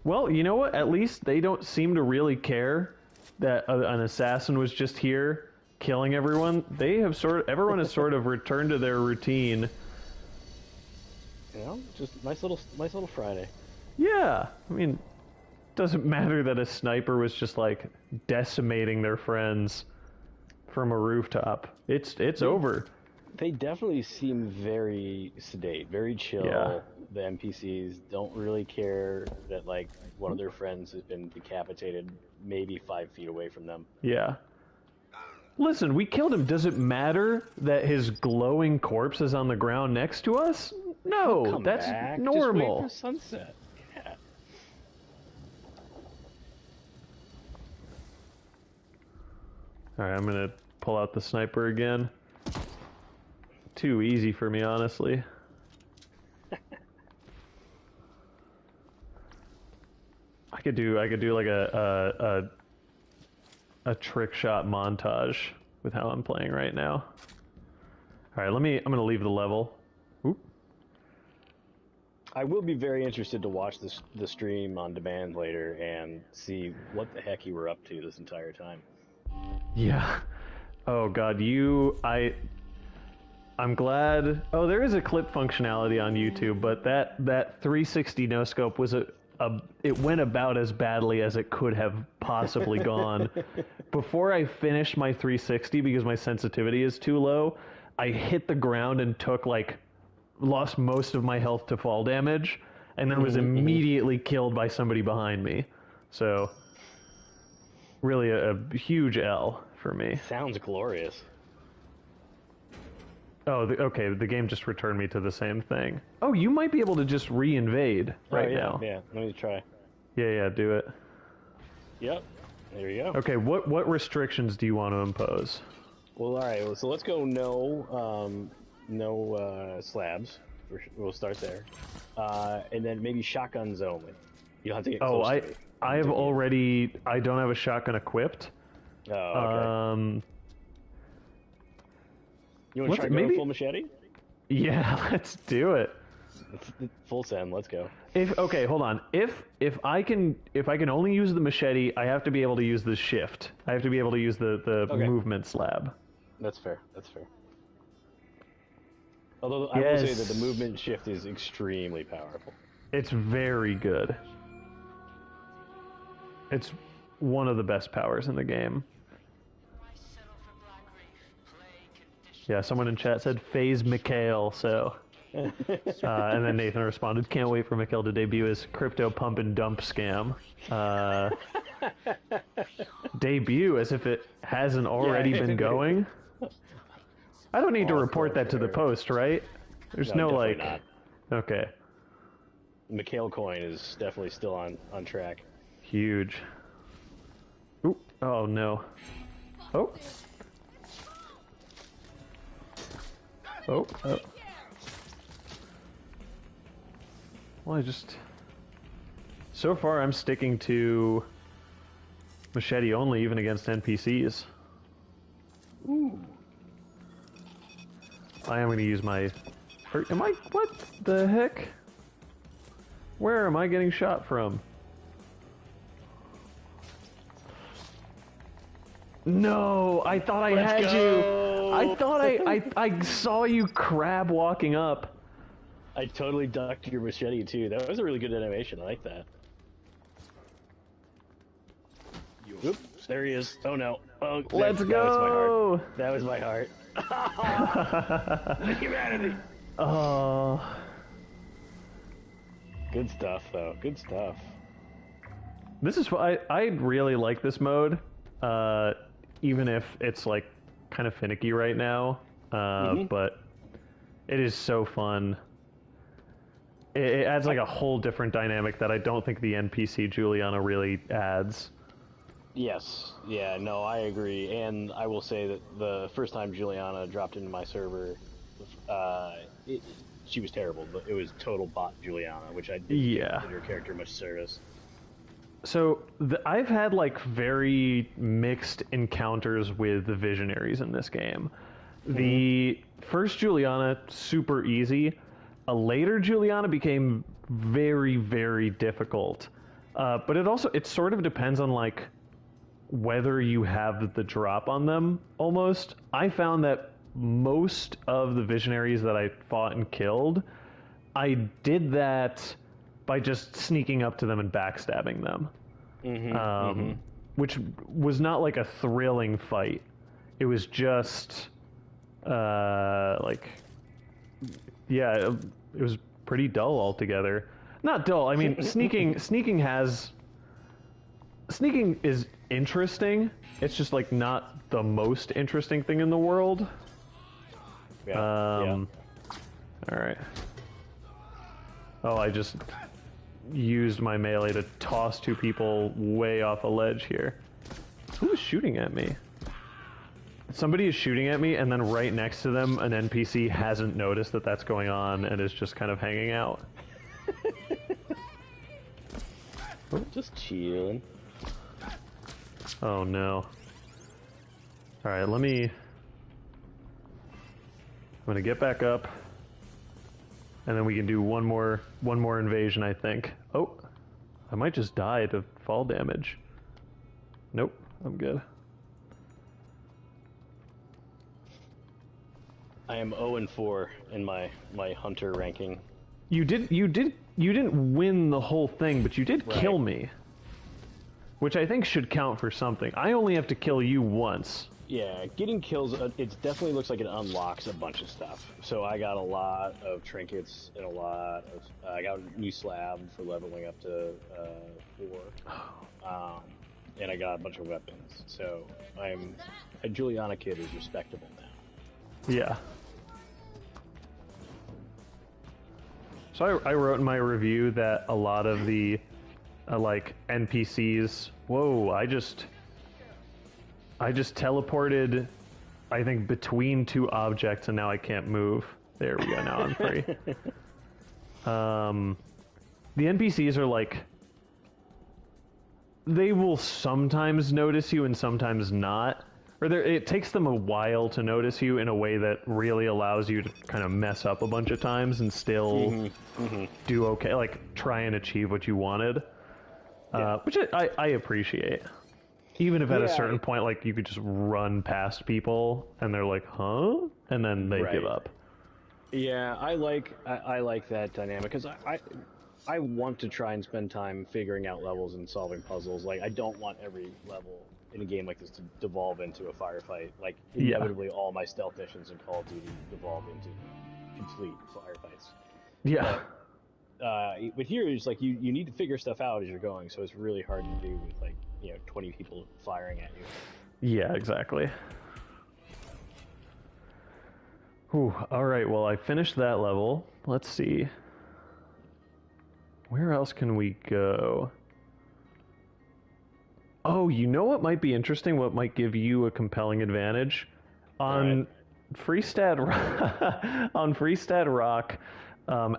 Well, you know what? At least they don't seem to really care that an assassin was just here killing everyone. Everyone has sort of returned to their routine. You know, just nice little Friday. Yeah, I mean, doesn't matter that a sniper was just like decimating their friends from a rooftop. It's over. They definitely seem very sedate, very chill. Yeah. The NPCs don't really care that like one of their friends has been decapitated maybe 5 feet away from them. Yeah. Listen, we killed him. Does it matter that his glowing corpse is on the ground next to us? No, that's normal. Just wait for sunset. Yeah. Alright, I'm gonna pull out the sniper again. Too easy for me, honestly. I could do like a trick shot montage with how I'm playing right now. Alright, I'm gonna leave the level. Oop. I will be very interested to watch the stream on demand later and see what the heck you were up to this entire time. Yeah. Oh god, I'm glad. Oh, there is a clip functionality on YouTube, but that 360 no scope was it went about as badly as it could have possibly gone. Before I finished my 360 because my sensitivity is too low, I hit the ground and lost most of my health to fall damage, and then was immediately killed by somebody behind me. So, really a huge L for me. Sounds glorious. Oh, okay, the game just returned me to the same thing. Oh, you might be able to just re-invade now. Yeah, let me try. Yeah, do it. Yep, there you go. Okay, what restrictions do you want to impose? Well, alright, so let's go no slabs. We'll start there. And then maybe shotguns only. You don't have to get close to me. I don't have a shotgun equipped. Oh, okay. You want to try going full machete? Yeah, let's do it. Full send, let's go. Okay, hold on. If I can only use the machete, I have to be able to use the shift. I have to be able to use the movement slab. That's fair. Although I will say that the movement shift is extremely powerful. It's very good. It's one of the best powers in the game. Yeah, someone in chat said phase Mikhail, so... and then Nathan responded, can't wait for Mikhail to debut his crypto pump and dump scam. Debut, as if it hasn't already been going? I don't need to report that to the post, right? There's no like... Not. Okay. Mikhail coin is definitely still on track. Huge. Ooh, oh no. Oh. Oh. Well, so far I'm sticking to machete only, even against NPCs. Ooh. I am going to use my Am I... What the heck? Where am I getting shot from? No, I thought I had you. I thought I saw you crab walking up. I totally ducked your machete too. That was a really good animation. I like that. Oops, there he is. Oh no. Oh, Let's go. That was my heart. Humanity. Oh. Good stuff, though. Good stuff. This is I really like this mode, even if it's like kind of finicky right now. But it is so fun. It adds like a whole different dynamic that I don't think the NPC Julianna really adds. Yes. Yeah. No, I agree. And I will say that the first time Julianna dropped into my server, she was terrible. But it was total bot Julianna, which I didn't did her character much service. So I've had like very mixed encounters with the visionaries in this game. The first Julianna, super easy. A later Julianna became very, very difficult. But it sort of depends on like whether you have the drop on them, almost. I found that most of the visionaries that I fought and killed, I did that by just sneaking up to them and backstabbing them. Which was not like a thrilling fight. It was just, it was pretty dull altogether. Not dull, I mean, sneaking is interesting. It's just like not the most interesting thing in the world. Alright. Oh, I just used my melee to toss two people way off a ledge here. Who is shooting at me? Somebody is shooting at me, and then right next to them, an NPC hasn't noticed that that's going on and is just kind of hanging out. Just chilling. Oh no. Alright, I'm gonna get back up, and then we can do one more invasion, I think. Oh, I might just die to fall damage. Nope, I'm good. I am 0-4 in my hunter ranking. You didn't win the whole thing, but you did kill me, which I think should count for something. I only have to kill you once. Yeah, getting kills, it definitely looks like it unlocks a bunch of stuff. So I got a lot of trinkets and I got a new slab for leveling up to 4. And I got a bunch of weapons. So a Julianna kid is respectable now. Yeah. So I wrote in my review that a lot of the like NPCs. Whoa! I just teleported, I think, between two objects, and now I can't move. There we go. Now I'm free. The NPCs are like, they will sometimes notice you and sometimes not. Or it takes them a while to notice you in a way that really allows you to kind of mess up a bunch of times and still do okay, like try and achieve what you wanted, which I appreciate. Even if at a certain point, like, you could just run past people and they're like, huh? And then they give up. Yeah, I like that dynamic, because I want to try and spend time figuring out levels and solving puzzles. Like, I don't want every level in a game like this to devolve into a firefight. Like, inevitably all my stealth missions in Call of Duty devolve into complete firefights. Yeah. But here, it's like you need to figure stuff out as you're going, so it's really hard to do with, like, 20 people firing at you. Yeah, exactly. Whew, alright, well, I finished that level. Let's see. Where else can we go? Oh, you know what might be interesting? What might give you a compelling advantage? On Freestat Rock,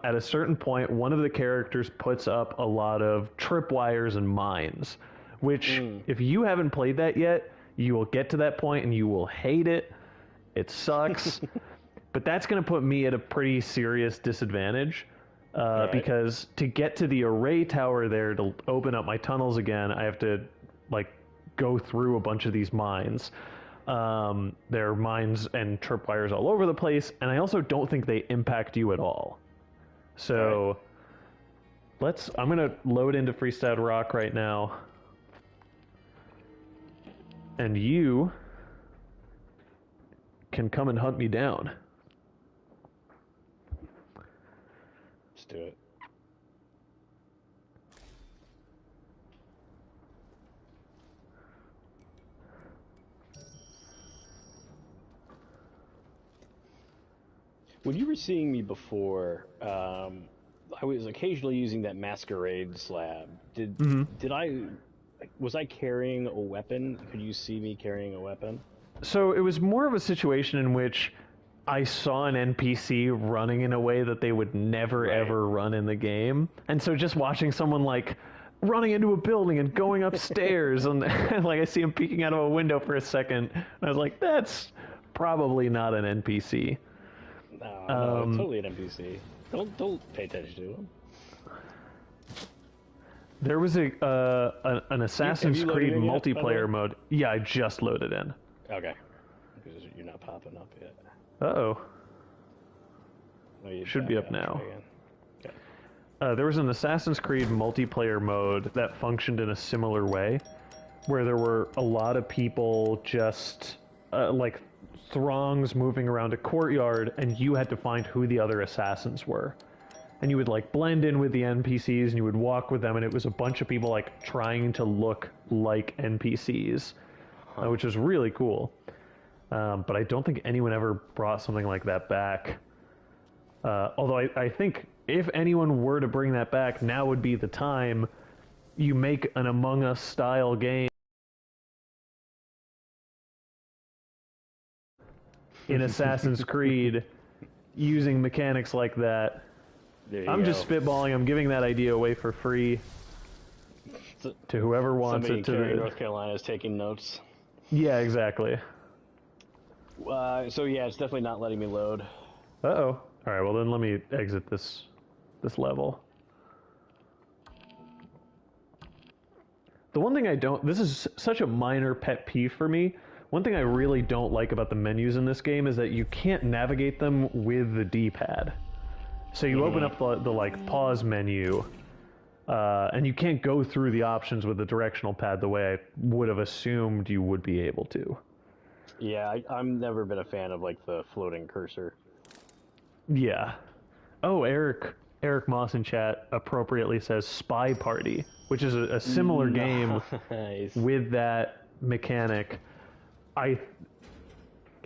at a certain point, one of the characters puts up a lot of tripwires and mines, which, if you haven't played that yet, you will get to that point and you will hate it. It sucks. but that's going to put me at a pretty serious disadvantage. Right. Because to get to the array tower there to open up my tunnels again, I have to like go through a bunch of these mines. There are mines and tripwires all over the place, and I also don't think they impact you at all. So I'm gonna load into Freestyle Rock right now, and you can come and hunt me down. Let's do it. When you were seeing me before, I was occasionally using that masquerade slab. Was I carrying a weapon? Could you see me carrying a weapon? So it was more of a situation in which I saw an NPC running in a way that they would never ever run in the game. And so just watching someone like running into a building and going upstairs and like I see him peeking out of a window for a second, and I was like, that's probably not an NPC. No, totally an NPC. Don't pay attention to him. There was an Assassin's Creed multiplayer mode. Yeah, I just loaded in. Okay. Because you're not popping up yet. Uh-oh. No, should be up now. Okay. There was an Assassin's Creed multiplayer mode that functioned in a similar way, where there were a lot of people just like throngs moving around a courtyard, and you had to find who the other assassins were. And you would like blend in with the NPCs, and you would walk with them, and it was a bunch of people like trying to look like NPCs, which was really cool. But I don't think anyone ever brought something like that back. Although I think if anyone were to bring that back, now would be the time. You make an Among Us style game in Assassin's Creed using mechanics like that. I'm just spitballing. I'm giving that idea away for free to whoever wants it. To North Carolina is taking notes. Yeah, exactly. So yeah, it's definitely not letting me load. Uh-oh. All right, well then let me exit this level. The one thing this is such a minor pet peeve for me. One thing I really don't like about the menus in this game is that you can't navigate them with the D-pad. So you open up the like pause menu, and you can't go through the options with the directional pad the way I would have assumed you would be able to. Yeah, I'm never been a fan of like the floating cursor. Yeah. Oh, Eric Moss in chat appropriately says Spy Party, which is a similar game with that mechanic.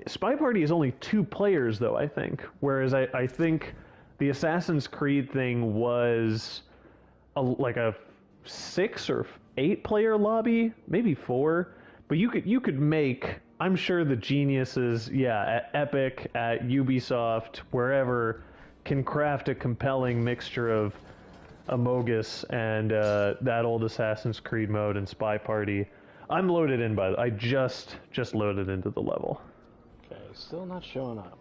Spy Party is only 2 players though, I think, whereas I think the Assassin's Creed thing was like a 6 or 8 player lobby, maybe 4, but you could make, I'm sure the geniuses, at Epic, at Ubisoft, wherever, can craft a compelling mixture of Amogus and that old Assassin's Creed mode and Spy Party. I'm loaded in I just loaded into the level. Okay, still not showing up.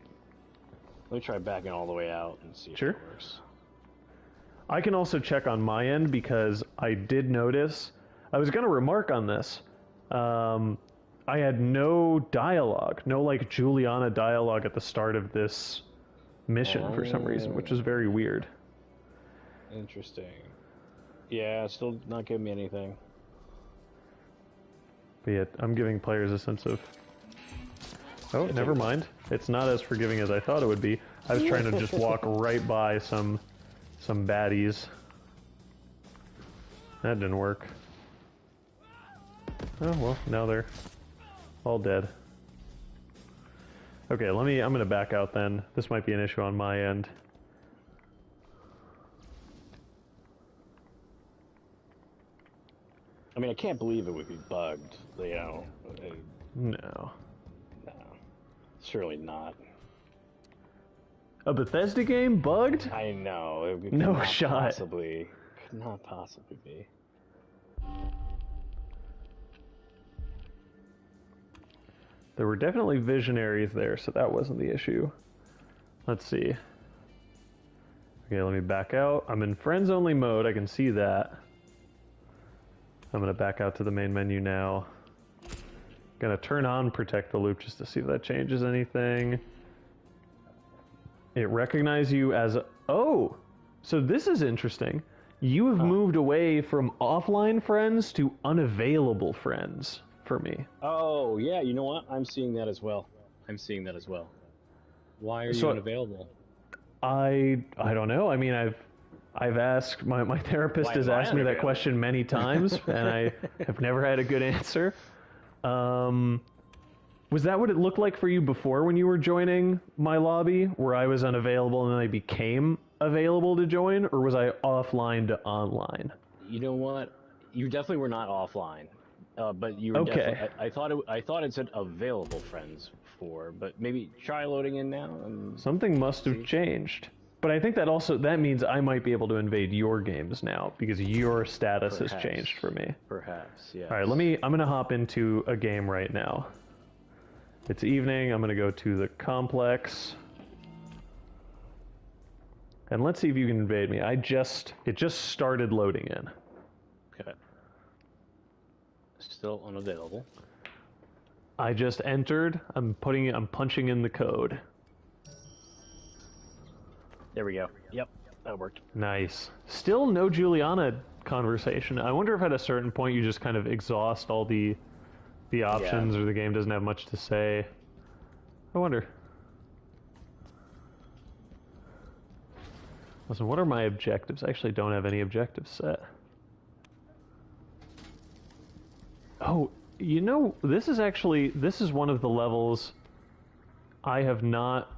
Let me try backing all the way out and see if it works. I can also check on my end because I did notice, I was going to remark on this, I had no dialogue, no like Julianna dialogue at the start of this mission for some reason, which is very weird. Interesting. Yeah, still not giving me anything. But yeah, I'm giving players a sense of... Oh, never mind. It's not as forgiving as I thought it would be. I was trying to just walk right by some baddies. That didn't work. Oh, well, now they're all dead. Okay, I'm gonna back out then. This might be an issue on my end. I mean, I can't believe it would be bugged, you know. No. No. Surely not. A Bethesda game bugged? I know. It no shot. Could not possibly be. There were definitely visionaries there, so that wasn't the issue. Let's see. Okay, let me back out. I'm in friends only mode, I can see that. I'm gonna back out to the main menu now. Gonna turn on protect the loop just to see if that changes anything. It recognizes you as... Oh! So this is interesting. You have moved away from offline friends to unavailable friends for me. Oh, yeah, you know what? I'm seeing that as well. Why are you unavailable? I don't know. I mean, I've asked... My therapist has asked me that question many times, and I have never had a good answer. Was that what it looked like for you before when you were joining my lobby, where I was unavailable and then I became available to join, or was I offline to online? You know what? You definitely were not offline, but you were okay. definitely... I thought it said available friends before, but maybe try loading in now. And something must have changed. But I think that means I might be able to invade your games now because your status has changed for me. Perhaps, yeah. All right, I'm gonna hop into a game right now. It's evening. I'm gonna go to the complex, and let's see if you can invade me. It just started loading in. Okay. Still unavailable. I just entered. I'm punching in the code. There we go. Yep, that worked. Nice. Still no Julianna conversation. I wonder if at a certain point you just kind of exhaust all the options, or the game doesn't have much to say. I wonder. Listen, what are my objectives? I actually don't have any objectives set. Oh, you know, this is one of the levels I have not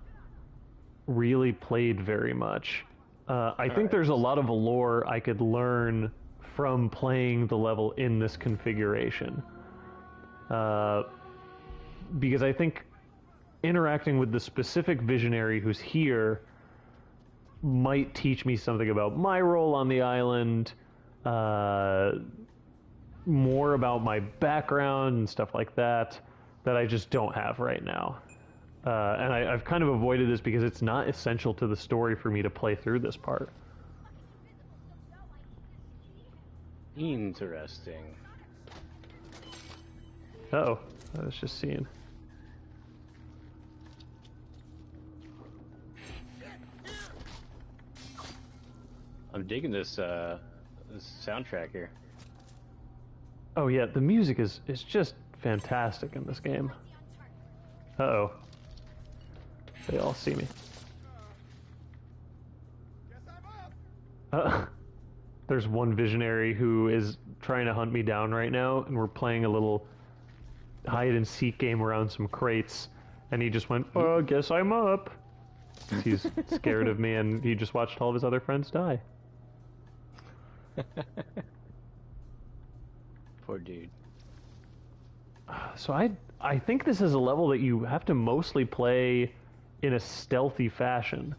really played very much. I think there's a lot of lore I could learn from playing the level in this configuration. Because I think interacting with the specific visionary who's here might teach me something about my role on the island, more about my background and stuff like that I just don't have right now. And I've kind of avoided this because it's not essential to the story for me to play through this part. Interesting. Uh-oh, I was just seeing. I'm digging this soundtrack here. Oh yeah, the music is just fantastic in this game. Uh-oh. They all see me. There's one visionary who is trying to hunt me down right now, and we're playing a little hide-and-seek game around some crates, and he just went, "Oh, guess I'm up." He's scared of me, and he just watched all of his other friends die. Poor dude. So I think this is a level that you have to mostly play in a stealthy fashion,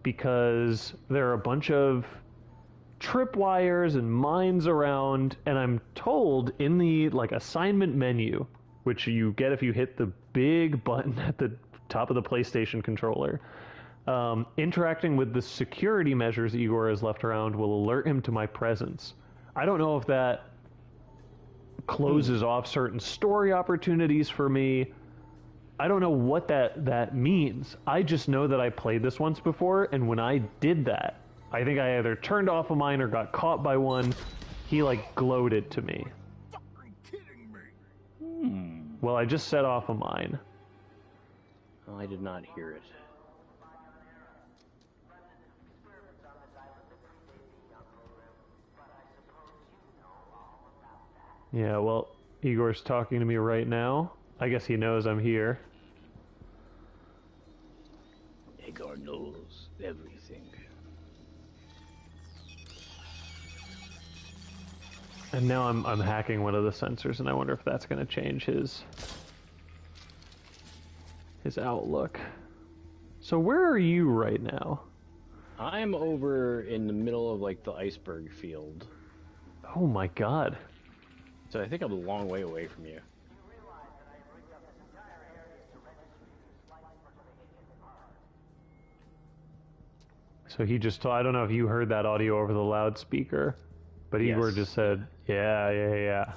because there are a bunch of tripwires and mines around, and I'm told in the assignment menu, which you get if you hit the big button at the top of the PlayStation controller, interacting with the security measures Igor has left around will alert him to my presence. I don't know if that closes off certain story opportunities for me. I don't know what that means. I just know that I played this once before, and when I did that, I think I either turned off a mine or got caught by one. He glowed it to me. Fucking kidding me. Well, I just set off a mine. Oh, I did not hear it. Yeah, well, Igor's talking to me right now. I guess he knows I'm here. Igor knows everything. And now I'm hacking one of the sensors, and I wonder if that's going to change his outlook. So where are you right now? I'm over in the middle of the iceberg field. Oh my god. So I think I'm a long way away from you. So he just told, I don't know if you heard that audio over the loudspeaker, but Igor Yes. just said, yeah.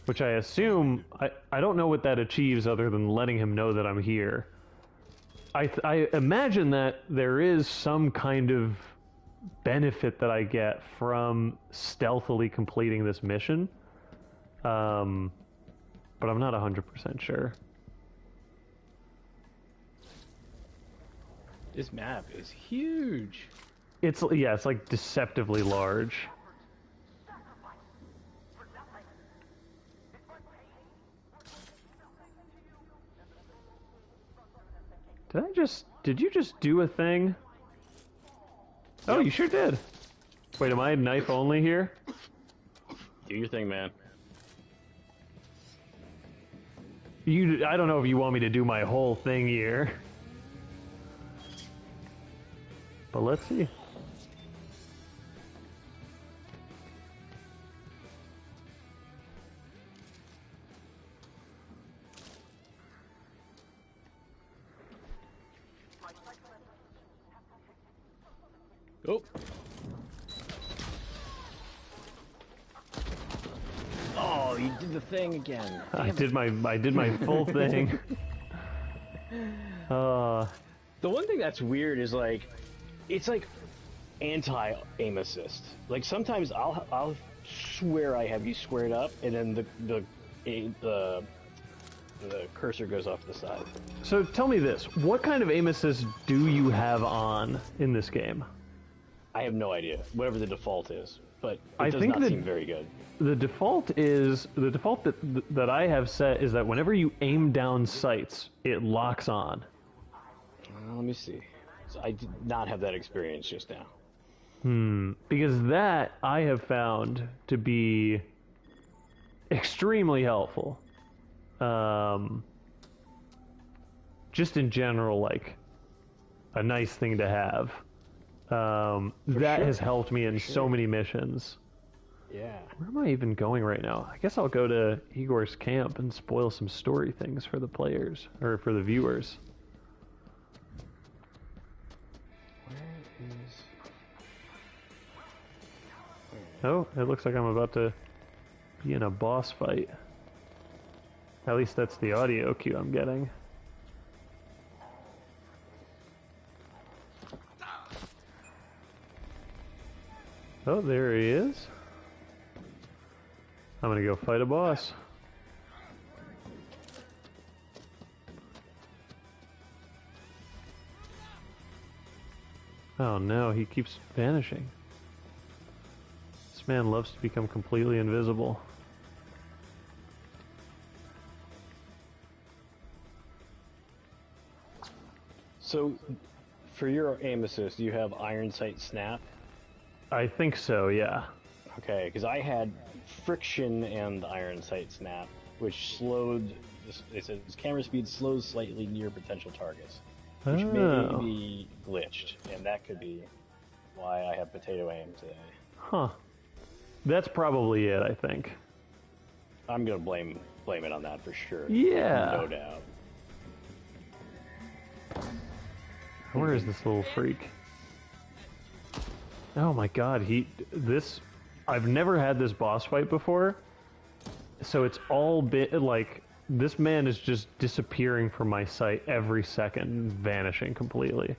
Which I assume, I don't know what that achieves other than letting him know that I'm here. I imagine that there is some kind of benefit that I get from stealthily completing this mission. But I'm not 100% sure. This map is huge. It's like deceptively large. Did you just do a thing? Oh, you sure did. Wait, am I knife only here? Do your thing, man. I don't know if you want me to do my whole thing here. But let's see. Oh. Oh, you did the thing again. I did my full thing. The one thing that's weird is like, it's like anti-aim assist. Like sometimes I'll swear I have you squared up, and then the cursor goes off to the side. So tell me this: what kind of aim assist do you have on in this game? I have no idea. Whatever the default is, but I it does think not seem very good. The default that I have set is that whenever you aim down sights, it locks on. Let me see. So I did not have that experience just now. Because that I have found to be extremely helpful. Just in general, like a nice thing to have. That has helped me in so many missions. Yeah. Where am I even going right now? I guess I'll go to Igor's camp and spoil some story things for the players, or for the viewers. Oh, it looks like I'm about to be in a boss fight. At least that's the audio cue I'm getting. Oh, there he is. I'm gonna go fight a boss. Oh no, he keeps vanishing. This man loves to become completely invisible. So, for your aim assist, you have iron sight snap? I think so, yeah. Okay, because I had friction and iron sight snap, which slowed. It says camera speed slows slightly near potential targets, which may be glitched, and that could be why I have potato aim today. Huh. That's probably it, I think. I'm gonna blame it on that for sure. Yeah. No doubt. Where is this little freak? Oh my god, I've never had this boss fight before, so it's all been, like, this man is just disappearing from my sight every second, vanishing completely.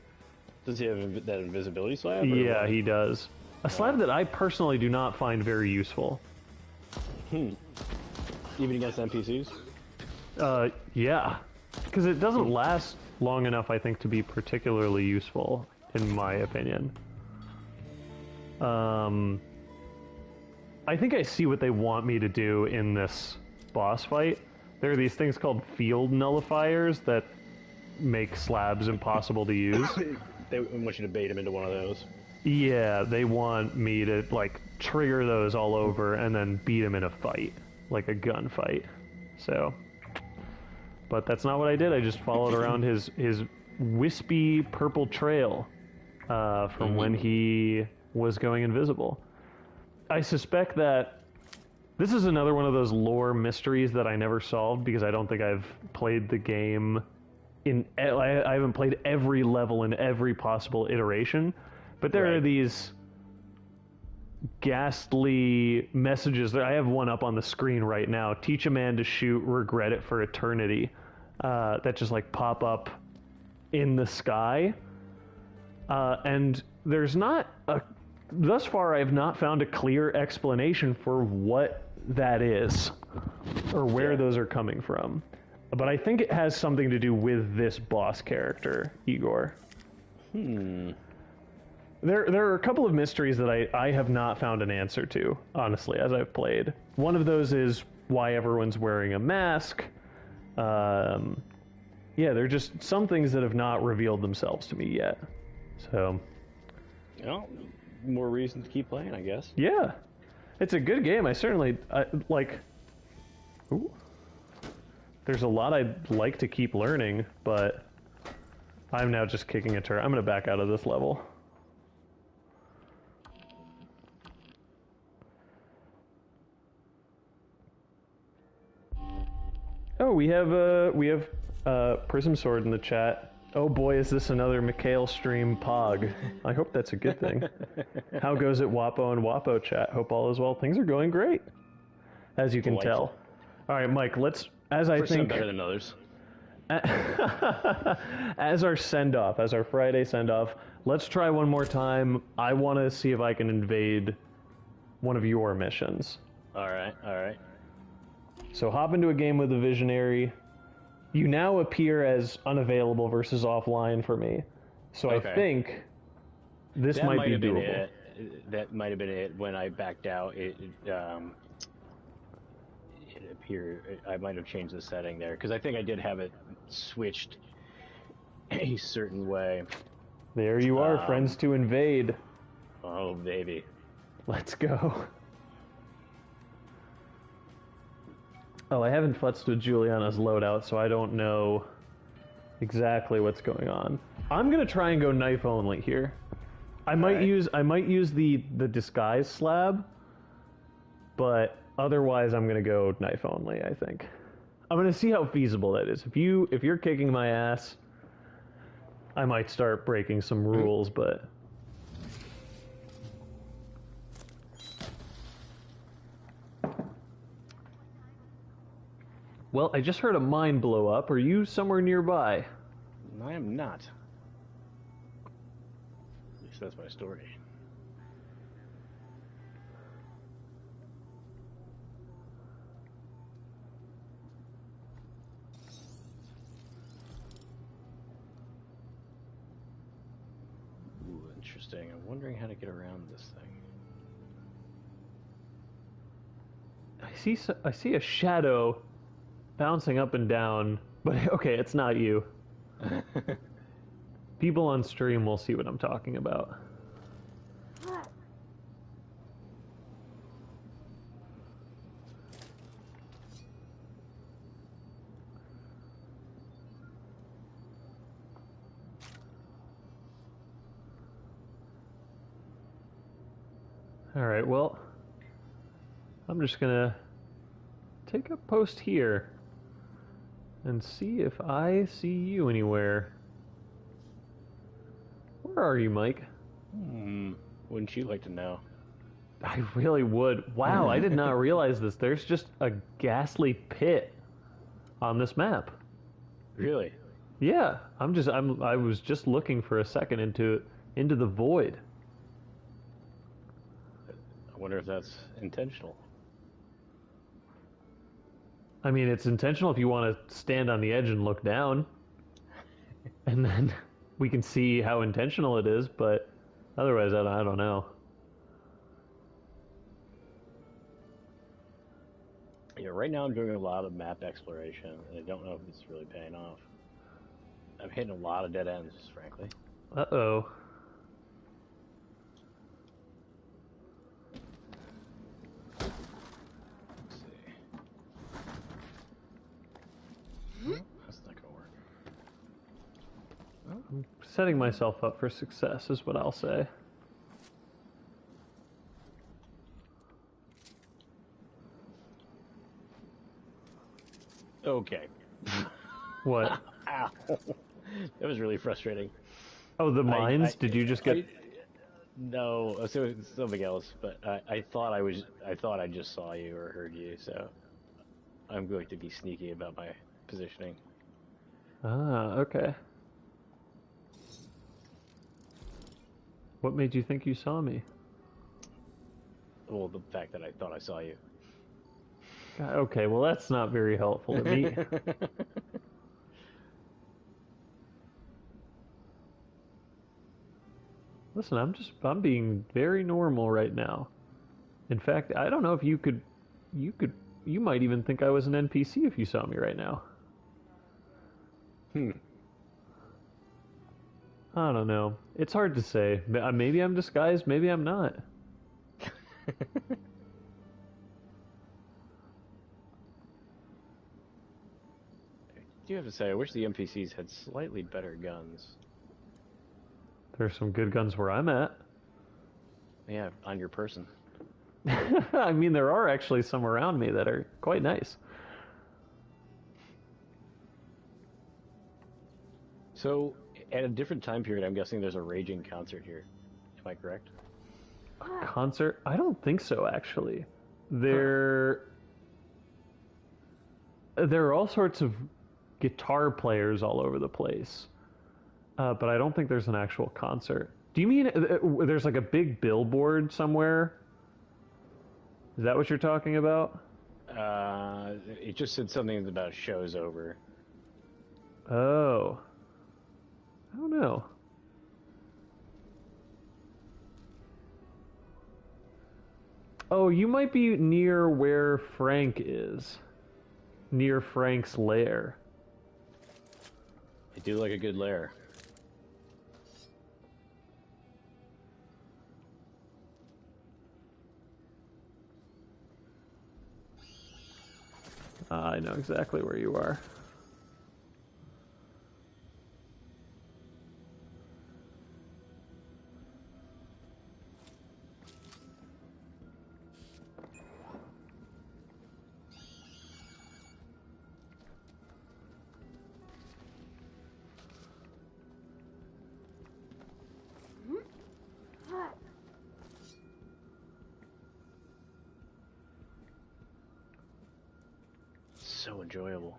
Does he have that invisibility slab? Yeah, he does. A slab that I personally do not find very useful. Even against NPCs? Yeah. Because it doesn't last long enough, I think, to be particularly useful, in my opinion. I think I see what they want me to do in this boss fight. There are these things called field nullifiers that make slabs impossible to use. They want you to bait him into one of those. Yeah, they want me to, like, trigger those all over and then beat him in a fight, like a gunfight. So, but that's not what I did. I just followed around his wispy purple trail from when he was going invisible. I suspect that this is another one of those lore mysteries that I never solved because I don't think I've played the game I haven't played every level in every possible iteration. But there are Right. these ghastly messages. I have one up on the screen right now. Teach a man to shoot, regret it for eternity. That just like pop up in the sky. And there's not a... Thus far, I have not found a clear explanation for what that is or where those are coming from. But I think it has something to do with this boss character, Igor. There are a couple of mysteries that I have not found an answer to, honestly, as I've played. One of those is why everyone's wearing a mask. Yeah, there are just some things that have not revealed themselves to me yet. So... Well, more reason to keep playing, I guess. Yeah. It's a good game. I certainly, like... Ooh. There's a lot I'd like to keep learning, but I'm now just kicking a turret. I'm going to back out of this level. Oh, we have Prism Sword in the chat. Oh boy, is this another Mikhail stream pog. I hope that's a good thing. How goes it, Wapo and Wapo chat? Hope all is well. Things are going great, as you can Delightful. tell. All right, Mike, let's, as I For some think... better than others. As our send-off, as our Friday send-off, let's try one more time. I want to see if I can invade one of your missions. All right, all right. So hop into a game with a visionary. You now appear as unavailable versus offline for me. So Okay. I think this might be have been doable. it. That might have been it when I backed out. It appeared I might have changed the setting there because I think I did have it switched a certain way. There you are, friends to invade. Oh baby. Let's go. Oh, I haven't futzed with Julianna's loadout, so I don't know exactly what's going on. I'm gonna try and go knife only here. I might use the disguise slab, but otherwise I'm gonna go knife only, I think. I'm gonna see how feasible that is. If you're kicking my ass, I might start breaking some rules, but... Well, I just heard a mine blow up. Are you somewhere nearby? I am not. At least that's my story. Ooh, interesting. I'm wondering how to get around this thing. I see a shadow bouncing up and down, but okay, it's not you. People on stream will see what I'm talking about. Alright, well, I'm just gonna take a post here and see if I see you anywhere. Where are you, Mike? Wouldn't you like to know? I really would. Wow, I did not realize this. There's just a ghastly pit on this map. Really? Yeah, I was just looking for a second into the void. I wonder if that's intentional. I mean, it's intentional if you want to stand on the edge and look down. And then we can see how intentional it is, but otherwise I don't know. Yeah, right now I'm doing a lot of map exploration, and I don't know if it's really paying off. I'm hitting a lot of dead ends, frankly. Uh-oh. Let's see. That's not gonna work. I'm setting myself up for success is what I'll say. Okay. What? Ow. That was really frustrating. Oh, the mines? Did you just get... No, so it's something else. But I thought I just saw you or heard you. So I'm going to be sneaky about my positioning. Ah, okay. What made you think you saw me? Well, the fact that I thought I saw you. Okay, well that's not very helpful to me. Listen, I'm being very normal right now. In fact, I don't know if you might even think I was an NPC if you saw me right now. I don't know. It's hard to say. Maybe I'm disguised, maybe I'm not. I do have to say, I wish the NPCs had slightly better guns. There's some good guns where I'm at. Yeah, on your person. I mean, there are actually some around me that are quite nice. So, at a different time period, I'm guessing there's a raging concert here. Am I correct? A concert? I don't think so, actually. There are all sorts of guitar players all over the place. But I don't think there's an actual concert. Do you mean there's like a big billboard somewhere? Is that what you're talking about? It just said something about show's over. Oh. I don't know. Oh, you might be near where Frank is. Near Frank's lair. I do like a good lair. I know exactly where you are. So enjoyable.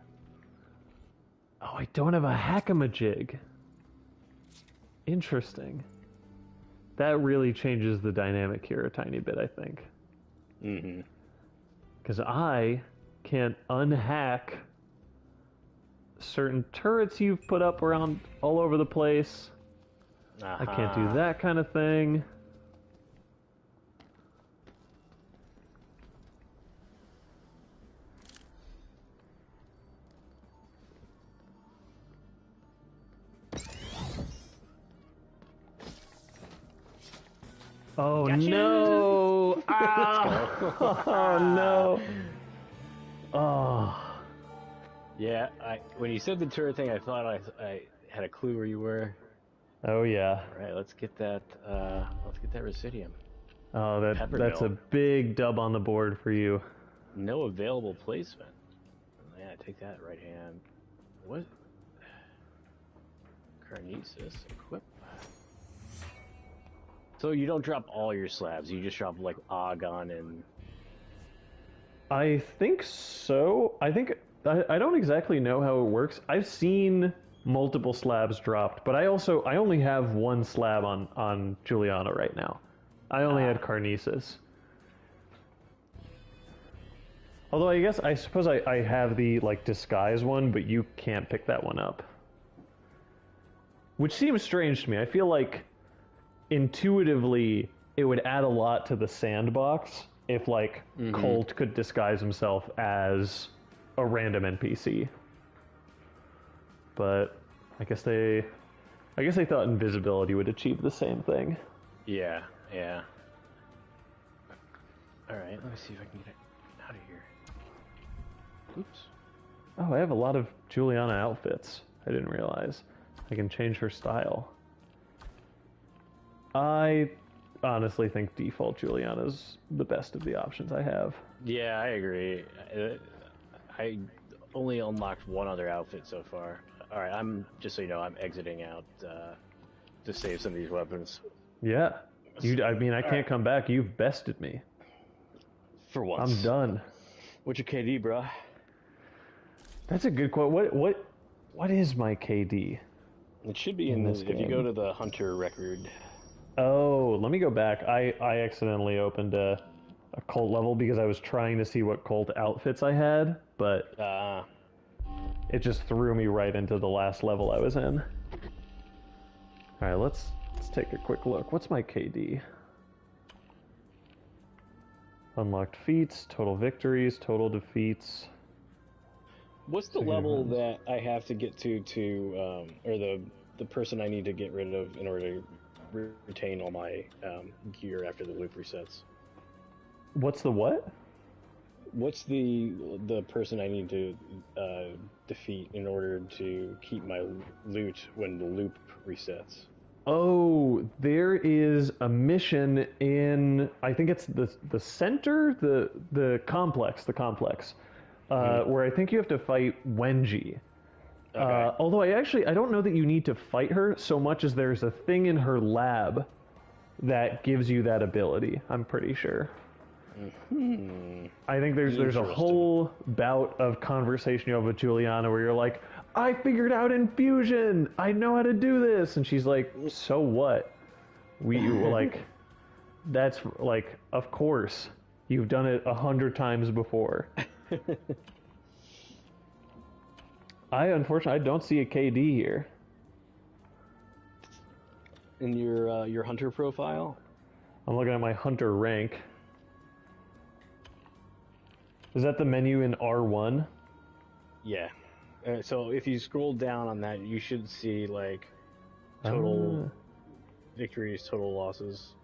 Oh, I don't have a hack-a-majig. Interesting. That really changes the dynamic here a tiny bit, I think. Mm-hmm. Because I can't unhack certain turrets you've put up around all over the place. I can't do that kind of thing. Oh Gotcha. no! Ah! Oh no! Oh. Yeah, when you said the turret thing, I thought I had a clue where you were. Oh yeah. All right, let's get that. Let's get that Residium. Oh, that's a Peppermill. big dub on the board for you. No available placement. Yeah, take that right hand. What? Carnesis equip. So you don't drop all your slabs. You just drop like Argon and. I think so. I don't exactly know how it works. I've seen multiple slabs dropped, but I only have one slab on Julianna right now. I only had Carnesis. Although I suppose I have the like disguise one, but you can't pick that one up. Which seems strange to me. I feel like intuitively it would add a lot to the sandbox if like Colt could disguise himself as a random NPC. But I guess they thought invisibility would achieve the same thing. Yeah, yeah. All right, let me see if I can get it out of here. Oops. Oh, I have a lot of Julianna outfits. I didn't realize. I can change her style. I honestly think default Julianna's the best of the options I have. Yeah, I agree. I only unlocked one other outfit so far. All right, just so you know, I'm exiting out to save some of these weapons. Yeah. I mean, I can't come back. You've bested me. For once. I'm done. What's your KD, bro? That's a good quote. What is my KD? It should be in this if you game? go to the Hunter record. Oh, let me go back. I accidentally opened a Colt level because I was trying to see what Colt outfits I had, but it just threw me right into the last level I was in. All right, let's take a quick look. What's my KD? Unlocked feats, total victories, total defeats. What's the level that I have to get to or the person I need to get rid of in order to retain all my gear after the loop resets? What's the what? What's the person I need to defeat in order to keep my loot when the loop resets? Oh, there is a mission in, I think it's the center, the complex, where I think you have to fight Wenji. Okay. Although I don't know that you need to fight her so much as there's a thing in her lab that gives you that ability. I'm pretty sure. I think there's a whole bout of conversation you have with Julianna where you're like, I figured out infusion. I know how to do this, and she's like, so what? We like, that's like, of course, you've done it 100 times before. Unfortunately, I don't see a KD here. In your Hunter profile? I'm looking at my Hunter rank. Is that the menu in R1? Yeah. So if you scroll down on that, you should see like total victories, total losses.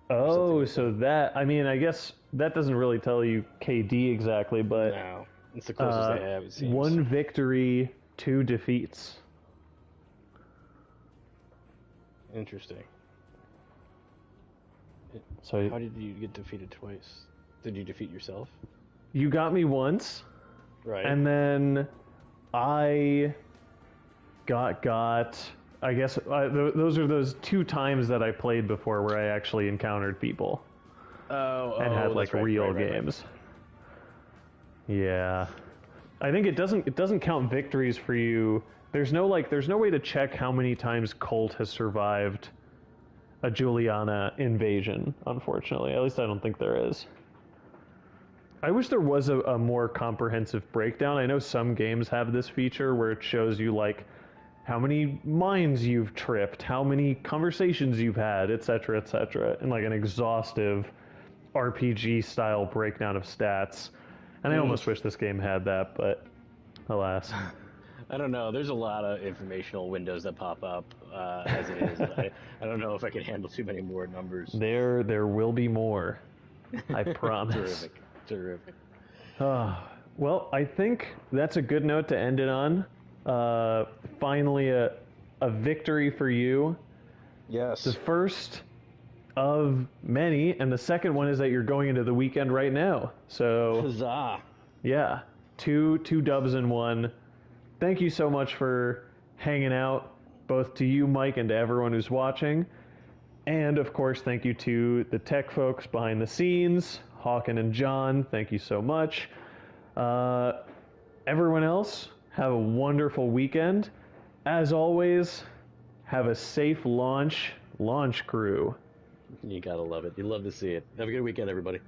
Oh, so that, I mean, I guess that doesn't really tell you KD exactly, but No, it's the closest I have, it seems. 1 victory, 2 defeats. Interesting. So how did you get defeated twice? Did you defeat yourself? you got me once, Right. and then I got I guess those are those 2 times that I played before where I actually encountered people and had like real games. Yeah, I think it doesn't count victories for you. There's no way to check how many times Colt has survived a Julianna invasion. Unfortunately, at least I don't think there is. I wish there was a more comprehensive breakdown. I know some games have this feature where it shows you like how many mines you've tripped, how many conversations you've had, etc., and like an exhaustive RPG style breakdown of stats. And I almost wish this game had that, but alas. I don't know. There's a lot of informational windows that pop up as it is. I don't know if I can handle too many more numbers. There will be more. I promise. Terrific. Well, I think that's a good note to end it on. Finally, a victory for you. Yes. The first of many, and the second one is that you're going into the weekend right now. So, huzzah! Yeah, two dubs in one. Thank you so much for hanging out, both to you, Mike, and to everyone who's watching. And of course, thank you to the tech folks behind the scenes, Hawken and John. Thank you so much. Everyone else, have a wonderful weekend. As always, have a safe launch crew. You gotta love it. You love to see it. Have a good weekend, everybody.